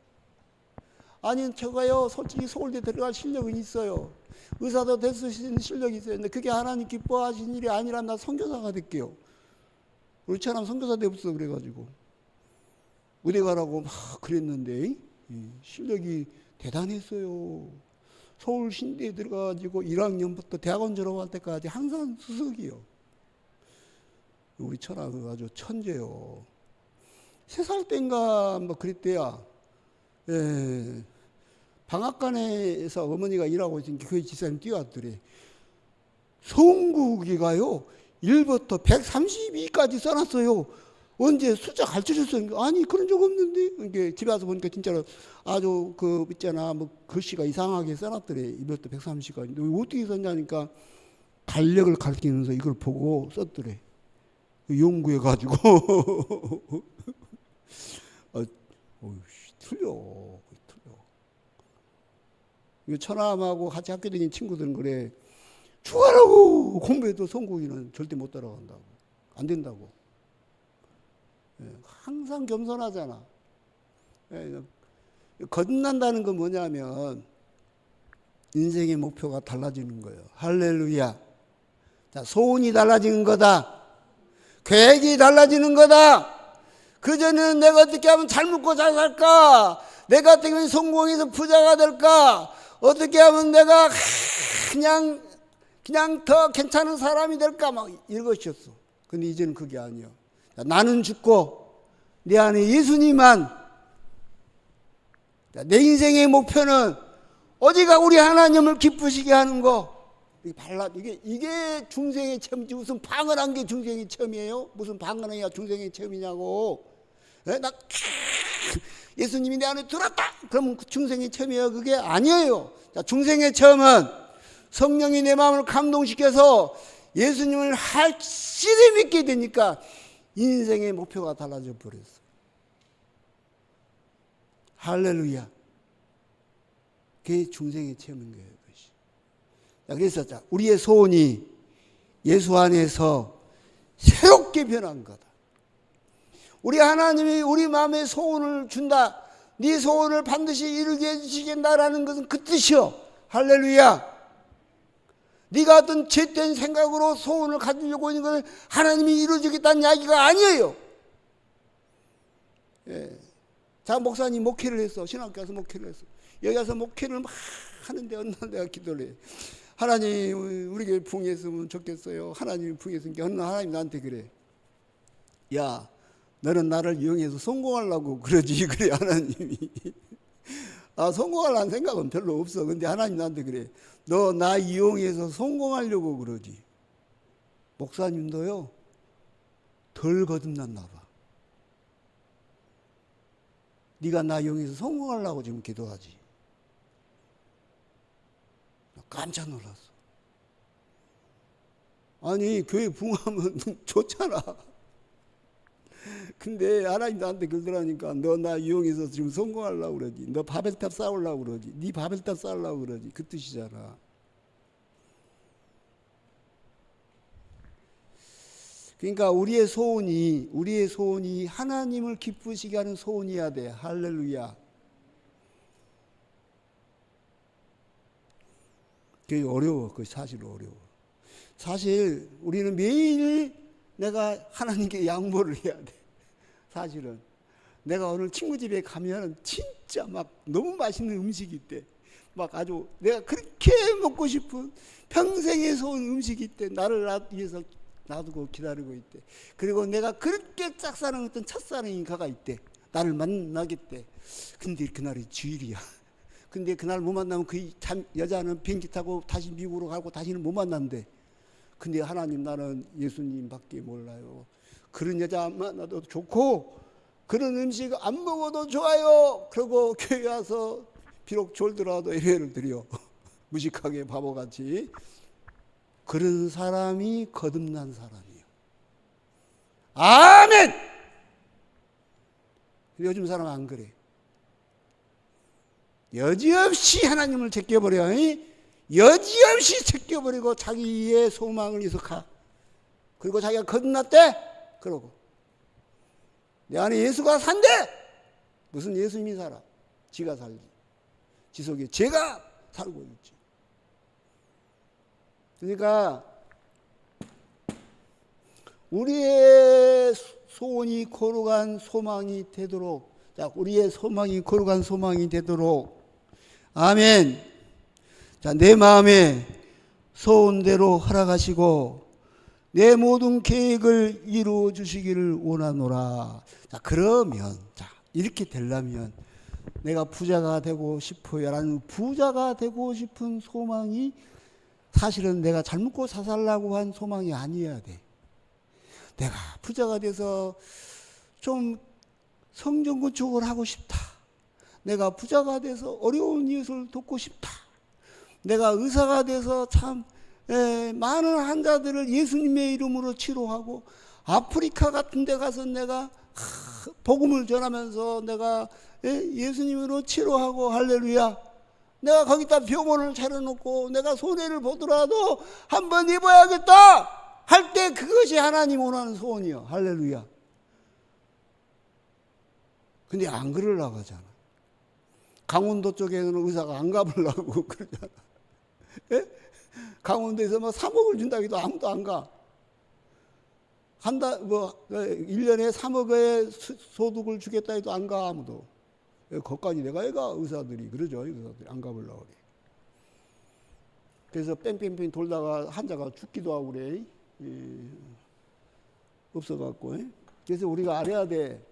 아니, 저가요, 솔직히 서울대 들어갈 실력은 있어요. 의사도 될 수 있는 실력이 있어요. 근데 그게 하나님 기뻐하신 일이 아니라 나 선교사가 될게요. 우리 처남 선교사 돼 없어 그래가지고 의대 가라고 막 그랬는데 실력이 대단했어요. 서울 신대에 들어가가지고 1학년부터 대학원 졸업할 때까지 항상 수석이요. 우리 처남은 아주 천재요. 3살 땐가 뭐 그랬대야. 예. 방앗간에서 어머니가 일하고 있으니까 교회 집사님 뛰어왔더래. 성국이가요 1부터 132까지 써놨어요. 언제 숫자 가르쳐줬어요? 아니 그런 적 없는데. 이게 집에 와서 보니까 진짜로 아주 그 있잖아 뭐 글씨가 이상하게 써놨더래. 1부터 130까지. 어떻게 썼냐니까 달력을 가르치면서 이걸 보고 썼더래. 연구해가지고 틀려. 처남하고 같이 학교 다니는 친구들은 그래. 죽어라고 공부해도 성국이는 절대 못 따라간다고. 안 된다고. 항상 겸손하잖아. 거듭난다는 건 뭐냐면 인생의 목표가 달라지는 거예요. 할렐루야. 자, 소원이 달라지는 거다. 계획이 달라지는 거다. 그전에는 내가 어떻게 하면 잘 먹고 잘 살까? 내가 어떻게 하면 성공해서 부자가 될까? 어떻게 하면 내가 그냥 더 괜찮은 사람이 될까? 막 이것이었어. 근데 이제는 그게 아니야. 나는 죽고 내 안에 예수님만. 내 인생의 목표는 어디가 우리 하나님을 기쁘시게 하는 거. 이게 중생의 체험이지. 무슨 방언한 게 중생의 체험이에요? 무슨 방언해야 중생의 체험이냐고. 나 예수님이 내 안에 들어왔다. 그러면 중생의 체험이에요? 그게 아니에요. 자, 중생의 체험은 성령이 내 마음을 감동시켜서 예수님을 확실히 믿게 되니까 인생의 목표가 달라져 버렸어. 할렐루야. 그게 중생의 체험인 거예요. 자, 그래서 자, 우리의 소원이 예수 안에서 새롭게 변한 거다. 우리 하나님이 우리 마음에 소원을 준다. 네 소원을 반드시 이루게 해주시겠다라는 것은 그 뜻이요. 할렐루야. 네가 어떤 죄된 생각으로 소원을 가지려고 있는 것을 하나님이 이루어주겠다는 이야기가 아니에요. 예. 자, 목사님 목회를 했어. 신학교 가서 목회를 했어. 여기 와서 목회를 막 하는데 어느 날 내가 기도를 해. 하나님 우리 교회 부흥했으면 좋겠어요. 하나님이 부흥했으니까 어느 날 하나님 나한테 그래. 야, 너는 나를 이용해서 성공하려고 그러지. 그래 하나님이. 성공하려는 생각은 별로 없어. 근데 하나님 나한테 그래. 너 나 이용해서 성공하려고 그러지. 목사님도요 덜 거듭났나 봐. 네가 나 이용해서 성공하려고 지금 기도하지. 깜짝 놀랐어. 아니 교회 부흥하면 좋잖아. 근데 하나님 나한테 그러더라니까. 너 나 이용해서 지금 성공하려고 그러지. 너 바벨탑 쌓으려고 그러지. 네 바벨탑 쌓으려고 그러지. 그 뜻이잖아. 그러니까 우리의 소원이 하나님을 기쁘시게 하는 소원이어야 돼. 할렐루야. 그게 어려워. 그게 사실 어려워. 사실 우리는 매일 내가 하나님께 양보를 해야 돼. 사실은 내가 오늘 친구 집에 가면 진짜 막 너무 맛있는 음식이 있대. 막 아주 내가 그렇게 먹고 싶은 평생에 소원 음식이 있대. 나를 위해서 놔두고 기다리고 있대. 그리고 내가 그렇게 짝사랑했던 첫사랑인가가 있대. 나를 만나겠대. 근데 그날이 주일이야. 근데 그날 못 만나면 그 여자는 비행기 타고 다시 미국으로 가고 다시는 못 만난대. 근데 하나님 나는 예수님밖에 몰라요. 그런 여자 안 만나도 좋고 그런 음식 안 먹어도 좋아요. 그리고 교회 와서 비록 졸더라도 예배를 드려. 무식하게 바보같이. 그런 사람이 거듭난 사람이에요. 아멘. 요즘 사람 안 그래. 여지없이 하나님을 제껴버려. 여지없이 제껴버리고 자기의 소망을 위해서 가. 그리고 자기가 거듭났대. 그러고 내 안에 예수가 산대. 무슨 예수님이 살아? 지가 살지. 지 속에 죄가 살고 있지. 그러니까 우리의 소원이 거룩한 소망이 되도록, 자, 우리의 소망이 거룩한 소망이 되도록, 아멘. 자, 내 마음에 소원대로 허락하시고 내 모든 계획을 이루어 주시기를 원하노라. 자, 그러면, 자, 이렇게 되려면 내가 부자가 되고 싶어요 라는 부자가 되고 싶은 소망이 사실은 내가 잘 먹고 사살라고 한 소망이 아니어야 돼. 내가 부자가 돼서 좀 성전 건축을 하고 싶다. 내가 부자가 돼서 어려운 이웃을 돕고 싶다. 내가 의사가 돼서 참 많은 환자들을 예수님의 이름으로 치료하고 아프리카 같은 데 가서 내가 복음을 전하면서 내가 예수님으로 치료하고 할렐루야. 내가 거기다 병원을 차려놓고 내가 손해를 보더라도 한번 입어야겠다 할 때 그것이 하나님 원하는 소원이요. 할렐루야. 근데 안 그러려고 하잖아. 강원도 쪽에는 의사가 안 가보려고 그러잖아. 강원도에서 뭐 3억을 준다고 해도 아무도 안 가. 1년에 3억의 소득을 주겠다 해도 안 가, 아무도. 거기까지 내가 애가 의사들이 그러죠. 의사들이 안 가보려고 그래. 그래서 뺑뺑뺑 돌다가 환자가 죽기도 하고 그래. 없어갖고. 그래서 우리가 알아야 돼.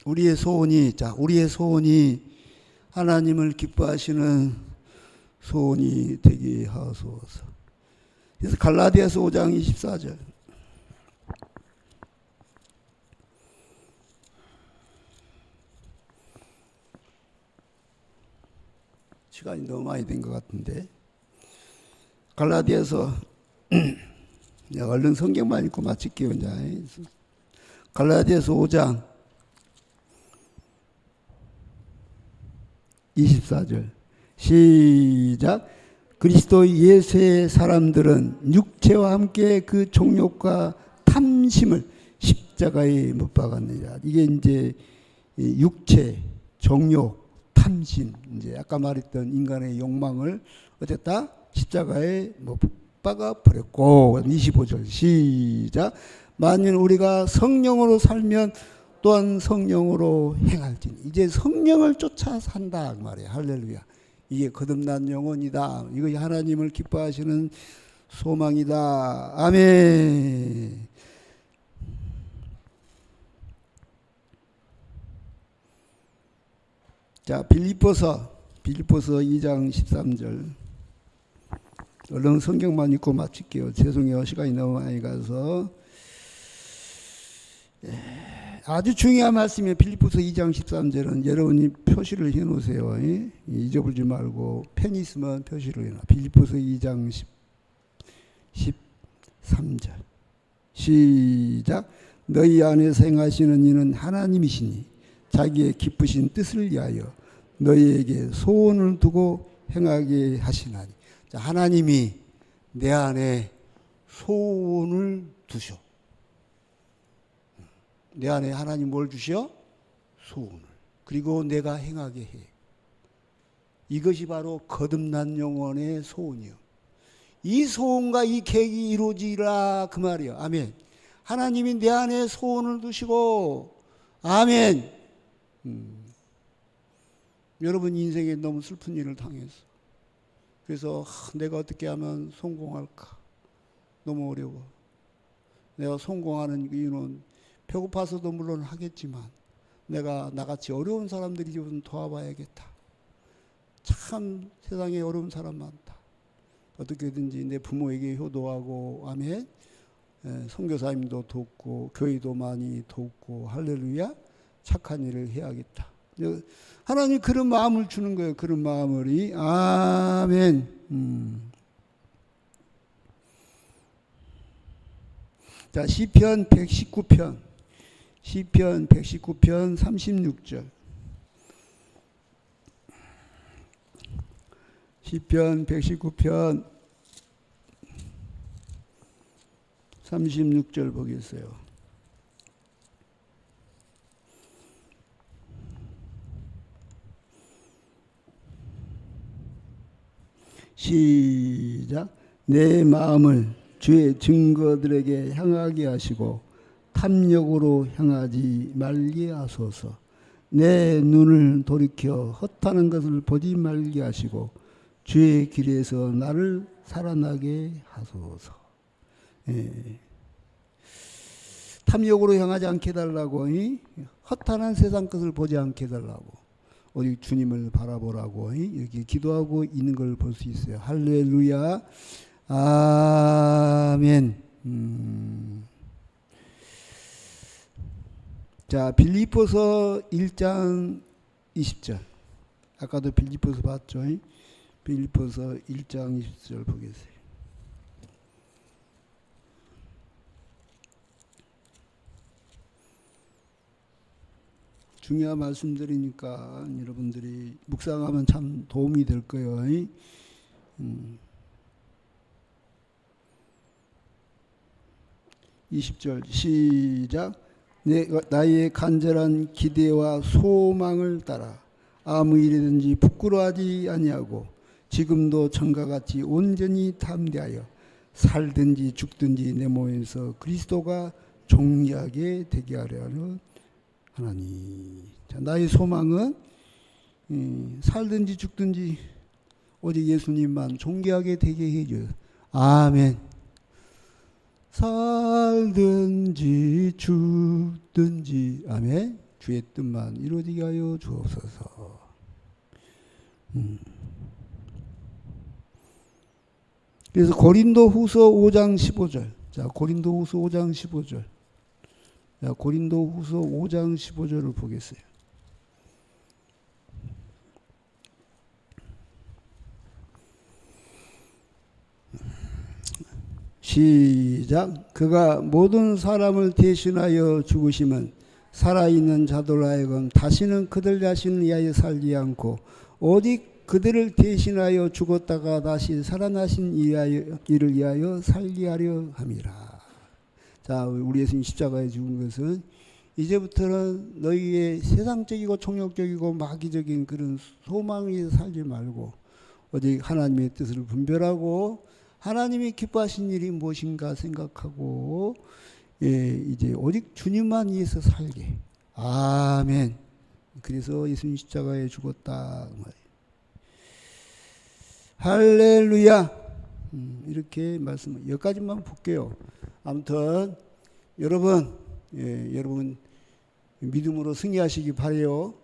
우리의 소원이 하나님을 기뻐하시는 소원이 되게 하소서. 그래서 갈라디아서 5장 24절. 시간이 너무 많이 된 것 같은데. 갈라디아서 내가 얼른 성경만 읽고 마칠게요. 이제. 갈라디아서 5장 24절 시작. 그리스도 예수의 사람들은 육체와 함께 그 정욕과 탐심을 십자가에 못 박았느니라. 이게 이제 육체, 정욕, 탐심, 이제 아까 말했던 인간의 욕망을 어쨌다 십자가에 못 박아 버렸고. 25절 시작. 만일 우리가 성령으로 살면 또한 성령으로 행할지니. 이제 성령을 쫓아 산다 그 말이에요. 할렐루야. 이게 거듭난 영혼이다. 이것이 하나님을 기뻐하시는 소망이다. 아멘. 자, 빌립보서 2장 13절. 얼른 성경만 읽고 마칠게요. 죄송해요. 시간이 너무 많이 가서. 아주 중요한 말씀이에요. 빌립보서 2장 13절은 여러분이 표시를 해놓으세요. 잊어버리지 말고 펜 있으면 표시를 해놔. 빌립보서 2장 13절 시작. 너희 안에서 행하시는 이는 하나님이시니 자기의 기쁘신 뜻을 위하여 너희에게 소원을 두고 행하게 하시나니. 자, 하나님이 내 안에 소원을 두셔. 내 안에 하나님 뭘 주셔? 소원을. 그리고 내가 행하게 해. 이것이 바로 거듭난 영혼의 소원이요. 이 소원과 이 계획이 이루어지라 그 말이요. 아멘. 하나님이 내 안에 소원을 두시고, 아멘. 여러분 인생에 너무 슬픈 일을 당했어. 그래서 내가 어떻게 하면 성공할까? 너무 어려워. 내가 성공하는 이유는 배고파서도 물론 하겠지만 내가 나같이 어려운 사람들이 좀 도와봐야겠다. 참 세상에 어려운 사람 많다. 어떻게든지 내 부모에게 효도하고, 아멘. 선교사님도 돕고 교회도 많이 돕고, 할렐루야. 착한 일을 해야겠다. 하나님 그런 마음을 주는 거예요. 그런 마음을. 아멘. 자, 시편 119편 시편 119편 36절. 시편 119편 36절 보겠어요. 시작. 내 마음을 주의 증거들에게 향하게 하시고 탐욕으로 향하지 말게 하소서. 내 눈을 돌이켜 헛하는 것을 보지 말게 하시고 주의 길에서 나를 살아나게 하소서. 예. 탐욕으로 향하지 않게 해달라고, 헛하는 세상 것을 보지 않게 해달라고, 오직 주님을 바라보라고 이렇게 기도하고 있는 걸 볼 수 있어요. 할렐루야. 아멘. 자, 빌립보서 1장 20절. 아까도 빌립보서 봤죠? 빌립보서 1장 20절 보겠어요. 중요한 말씀드리니까 여러분들이 묵상하면 참 도움이 될 거예요. 20절 시작. 나의 간절한 기대와 소망을 따라 아무 일이든지 부끄러워하지 아니하고 지금도 전과 같이 온전히 담대하여 살든지 죽든지 내 몸에서 그리스도가 존귀하게 되게 하려는 하나님. 자, 나의 소망은 살든지 죽든지 오직 예수님만 존귀하게 되게 해줘요. 아멘. 살든지 죽든지 아멘. 주의 뜻만 이루어지게 하여 주옵소서. 그래서 고린도후서 5장 15절. 자, 고린도후서 5장 15절. 자, 고린도후서 5장 15절을 보겠어요. 시작. 그가 모든 사람을 대신하여 죽으심은 살아있는 자들 하여금 다시는 그들 자신을 위하여 살지 않고 오직 그들을 대신하여 죽었다가 다시 살아나신 이를 위하여 살게 하려 함이라. 자, 우리 예수님 십자가에 죽은 것은 이제부터는 너희의 세상적이고 총력적이고 마귀적인 그런 소망에 살지 말고 오직 하나님의 뜻을 분별하고 하나님이 기뻐하신 일이 무엇인가 생각하고 이제 오직 주님만 위해서 살게. 아멘. 그래서 예수님 십자가에 죽었다. 할렐루야. 이렇게 말씀. 여기까지만 볼게요. 아무튼 여러분, 여러분 믿음으로 승리하시기 바래요.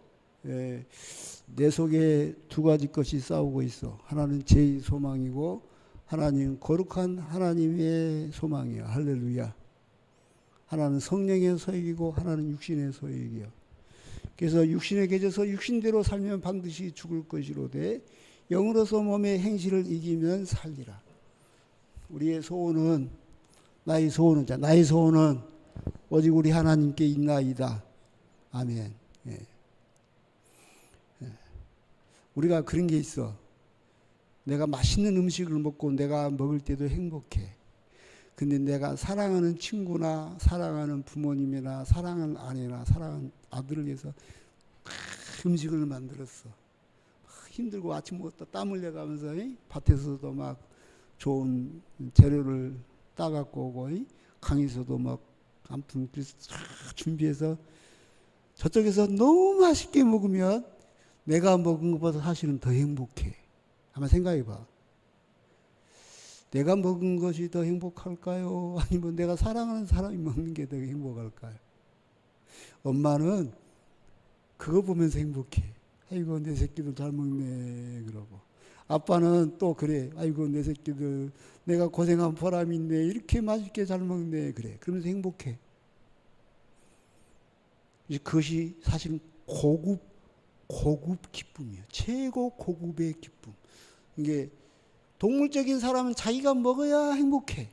내 속에 두 가지 것이 싸우고 있어. 하나는 제 소망이고 하나님 거룩한 하나님의 소망이야. 할렐루야. 하나는 성령의 소욕이고 하나는 육신의 소욕이요. 그래서 육신에 계셔서 육신대로 살면 반드시 죽을 것이로되 영으로서 몸의 행실을 이기면 살리라. 우리의 소원은 나의 소원은 오직 우리 하나님께 있나이다. 아멘. 예. 우리가 그런 게 있어. 내가 맛있는 음식을 먹고 내가 먹을 때도 행복해. 근데 내가 사랑하는 친구나 사랑하는 부모님이나 사랑하는 아내나 사랑하는 아들을 위해서 음식을 만들었어. 힘들고 아침부터 땀 흘려가면서 밭에서도 막 좋은 재료를 따갖고 오고 강에서도 막 아무튼 준비해서 저쪽에서 너무 맛있게 먹으면 내가 먹은 것보다 사실은 더 행복해. 한번 생각해봐. 내가 먹은 것이 더 행복할까요? 아니면 내가 사랑하는 사람이 먹는 게 더 행복할까요? 엄마는 그거 보면서 행복해. 아이고 내 새끼들 잘 먹네 그러고. 아빠는 또 그래. 아이고 내 새끼들 내가 고생한 보람이 있네. 이렇게 맛있게 잘 먹네 그래. 그러면서 행복해. 이제 그것이 사실은 고급 기쁨이에요. 최고 고급의 기쁨. 이게 동물적인 사람은 자기가 먹어야 행복해.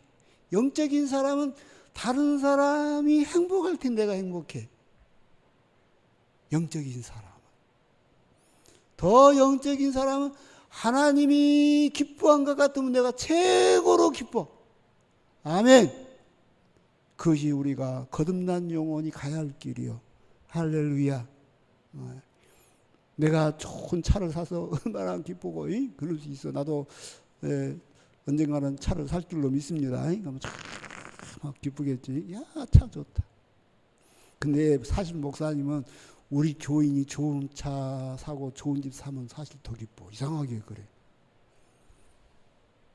영적인 사람은 다른 사람이 행복할 때 내가 행복해. 영적인 사람. 더 영적인 사람은 하나님이 기뻐한 것 같으면 내가 최고로 기뻐. 아멘. 그것이 우리가 거듭난 영혼이 가야 할 길이요. 할렐루야. 내가 좋은 차를 사서 얼마나 기쁘고 그럴 수 있어. 나도 언젠가는 차를 살 줄로 믿습니다. 그러면 막 기쁘겠지. 야, 차 좋다. 근데 사실 목사님은 우리 교인이 좋은 차 사고 좋은 집 사면 사실 더 기뻐. 이상하게 그래.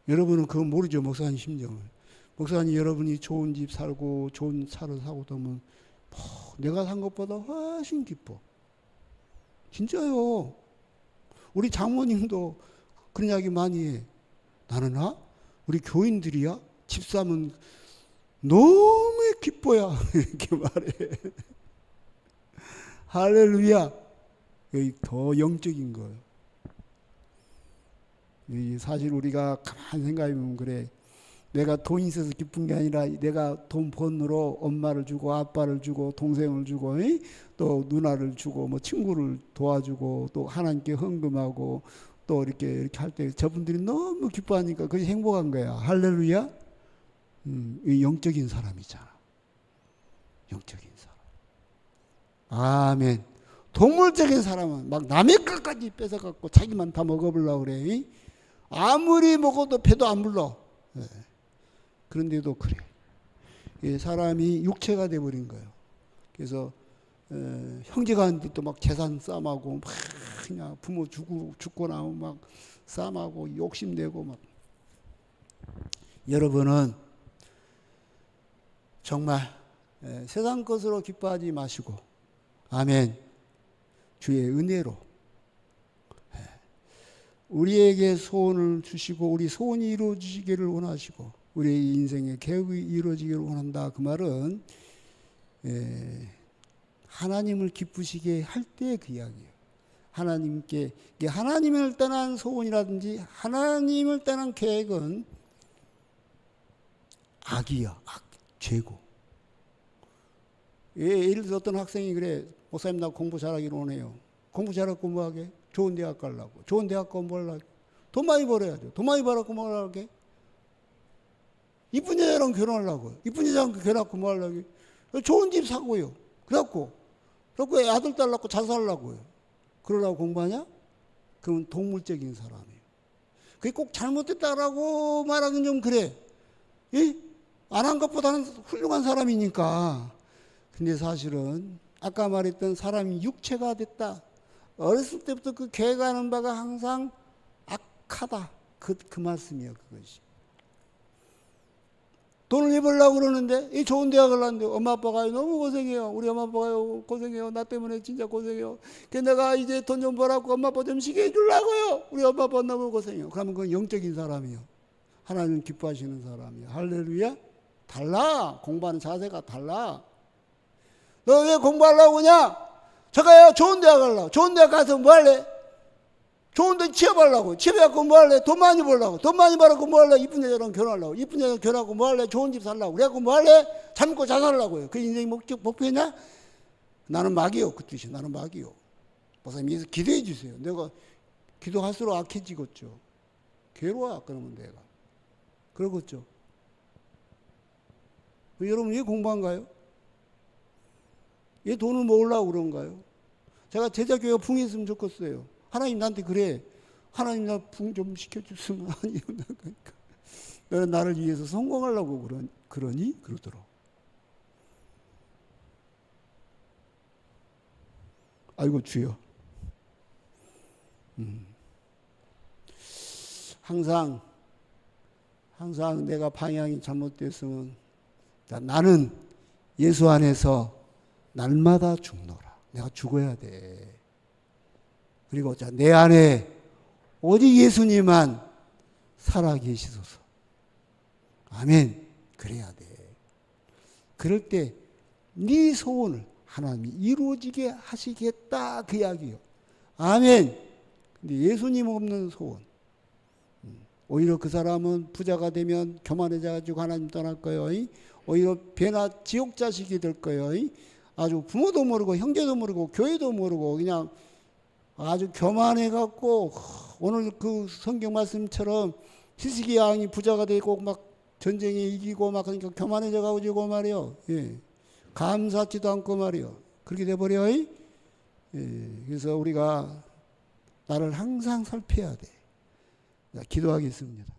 여러분은 그건 모르죠. 목사님 심정을. 목사님 여러분이 좋은 집 살고 좋은 차를 사고 그러면 내가 산 것보다 훨씬 기뻐. 진짜요. 우리 장모님도 그런 이야기 많이 해. 나는 우리 교인들이야 집 사면 너무 기뻐야 이렇게 말해. 할렐루야. 여기 더 영적인 거예요. 사실 우리가 가만히 생각해보면 그래. 내가 돈이 있어서 기쁜 게 아니라 내가 돈 번으로 엄마를 주고 아빠를 주고 동생을 주고 또 누나를 주고 뭐 친구를 도와주고 또 하나님께 헌금하고 또 이렇게 할 때 저분들이 너무 기뻐하니까 그게 행복한 거야. 할렐루야. 이 영적인 사람이잖아. 영적인 사람. 아멘. 동물적인 사람은 막 남의 것까지 뺏어갖고 자기만 다 먹어보려고 그래. 아무리 먹어도 배도 안 불러. 그런데도 그래. 사람이 육체가 돼버린 거예요. 그래서 형제가 하는데 또 막 재산 싸움하고 막 그냥 부모 죽고 나면 막 싸움하고 욕심내고 막. 여러분은 정말 세상 것으로 기뻐하지 마시고 아멘. 주의 은혜로 우리에게 소원을 주시고 우리 소원이 이루어지기를 원하시고 우리의 인생의 계획이 이루어지기를 원한다. 그 말은 하나님을 기쁘시게 할 때 그 이야기예요. 하나님께 하나님을 떠난 소원이라든지 하나님을 떠난 계획은 악이야. 악, 죄고. 예를 들어 어떤 학생이 그래. 목사님 나 공부 잘하기를 원해요. 공부 잘하고 뭐하게? 좋은 대학 가려고. 좋은 대학 공부하려고. 돈 많이 벌어야죠. 돈 많이 벌었고 뭐 하려고? 이쁜 여자랑 결혼하려고. 이쁜 여자랑 결혼하고 뭐 하려고? 좋은 집 사고요. 그래갖고 아들 딸 낳고 잘 살라고요. 그러라고 공부하냐? 그건 동물적인 사람이에요. 그게 꼭 잘못됐다라고 말하긴 좀 그래. 안 한 것보다는 훌륭한 사람이니까. 근데 사실은 아까 말했던 사람이 육체가 됐다. 어렸을 때부터 그 계획하는 바가 항상 악하다. 그 말씀이에요. 그것이. 돈을 입으려고 그러는데 이 좋은 대학을 갔는데 엄마 아빠가 너무 고생해요. 우리 엄마 아빠가 고생해요. 나 때문에 진짜 고생해요. 그래서 내가 이제 돈 좀 벌었고 엄마 아빠 좀 쉬게 해주려고요. 우리 엄마 아빠 너무 고생해요. 그러면 그건 영적인 사람이에요. 하나님 기뻐하시는 사람이에요. 할렐루야. 달라. 공부하는 자세가 달라. 너 왜 공부하려고 그냐? 저가요 좋은 대학 가려고. 좋은 대학 가서 뭐 할래? 좋은 데 취업하려고. 취업해갖고 뭐 할래? 돈 많이 벌려고. 돈 많이 벌었고 뭐 할래? 이쁜 여자랑 결혼하려고. 이쁜 여자랑 결혼하고 뭐 할래? 좋은 집 살라고. 그래갖고 뭐 할래? 젊고 잘 살라고요. 그 인생이 목표냐? 나는 막이요. 그 뜻이 나는 막이요. 목사님 위해서 기도해 주세요. 내가 기도할수록 악해지겠죠. 괴로워. 그러면 내가. 그러겠죠. 여러분 왜 공부한가요? 왜 돈을 모으려고 그런가요? 제가 제자교회가 붕했으면 좋겠어요. 하나님 나한테 그래. 하나님 나 붕 좀 시켜줬으면 아니요. 그러니까. 너는 나를 위해서 성공하려고 그러니? 그러더라고. 아이고 주여. 항상 내가 방향이 잘못됐으면 나는 예수 안에서 날마다 죽노라. 내가 죽어야 돼. 그리고 내 안에 오직 예수님만 살아계시소서. 아멘. 그래야 돼. 그럴 때 네 소원을 하나님이 이루어지게 하시겠다 그 이야기요. 아멘. 근데 예수님 없는 소원. 오히려 그 사람은 부자가 되면 교만해져가지고 하나님 떠날 거예요. 오히려 배나 지옥 자식이 될 거예요. 아주 부모도 모르고 형제도 모르고 교회도 모르고 그냥 아주 교만해 갖고 오늘 그 성경 말씀처럼 히스기야 왕이 부자가 되고 막 전쟁에 이기고 막 그러니까 교만해져 가지고 말이요. 예. 감사치도 않고 말이요. 그렇게 돼 버려. 예. 그래서 우리가 나를 항상 살펴야 돼. 기도하겠습니다.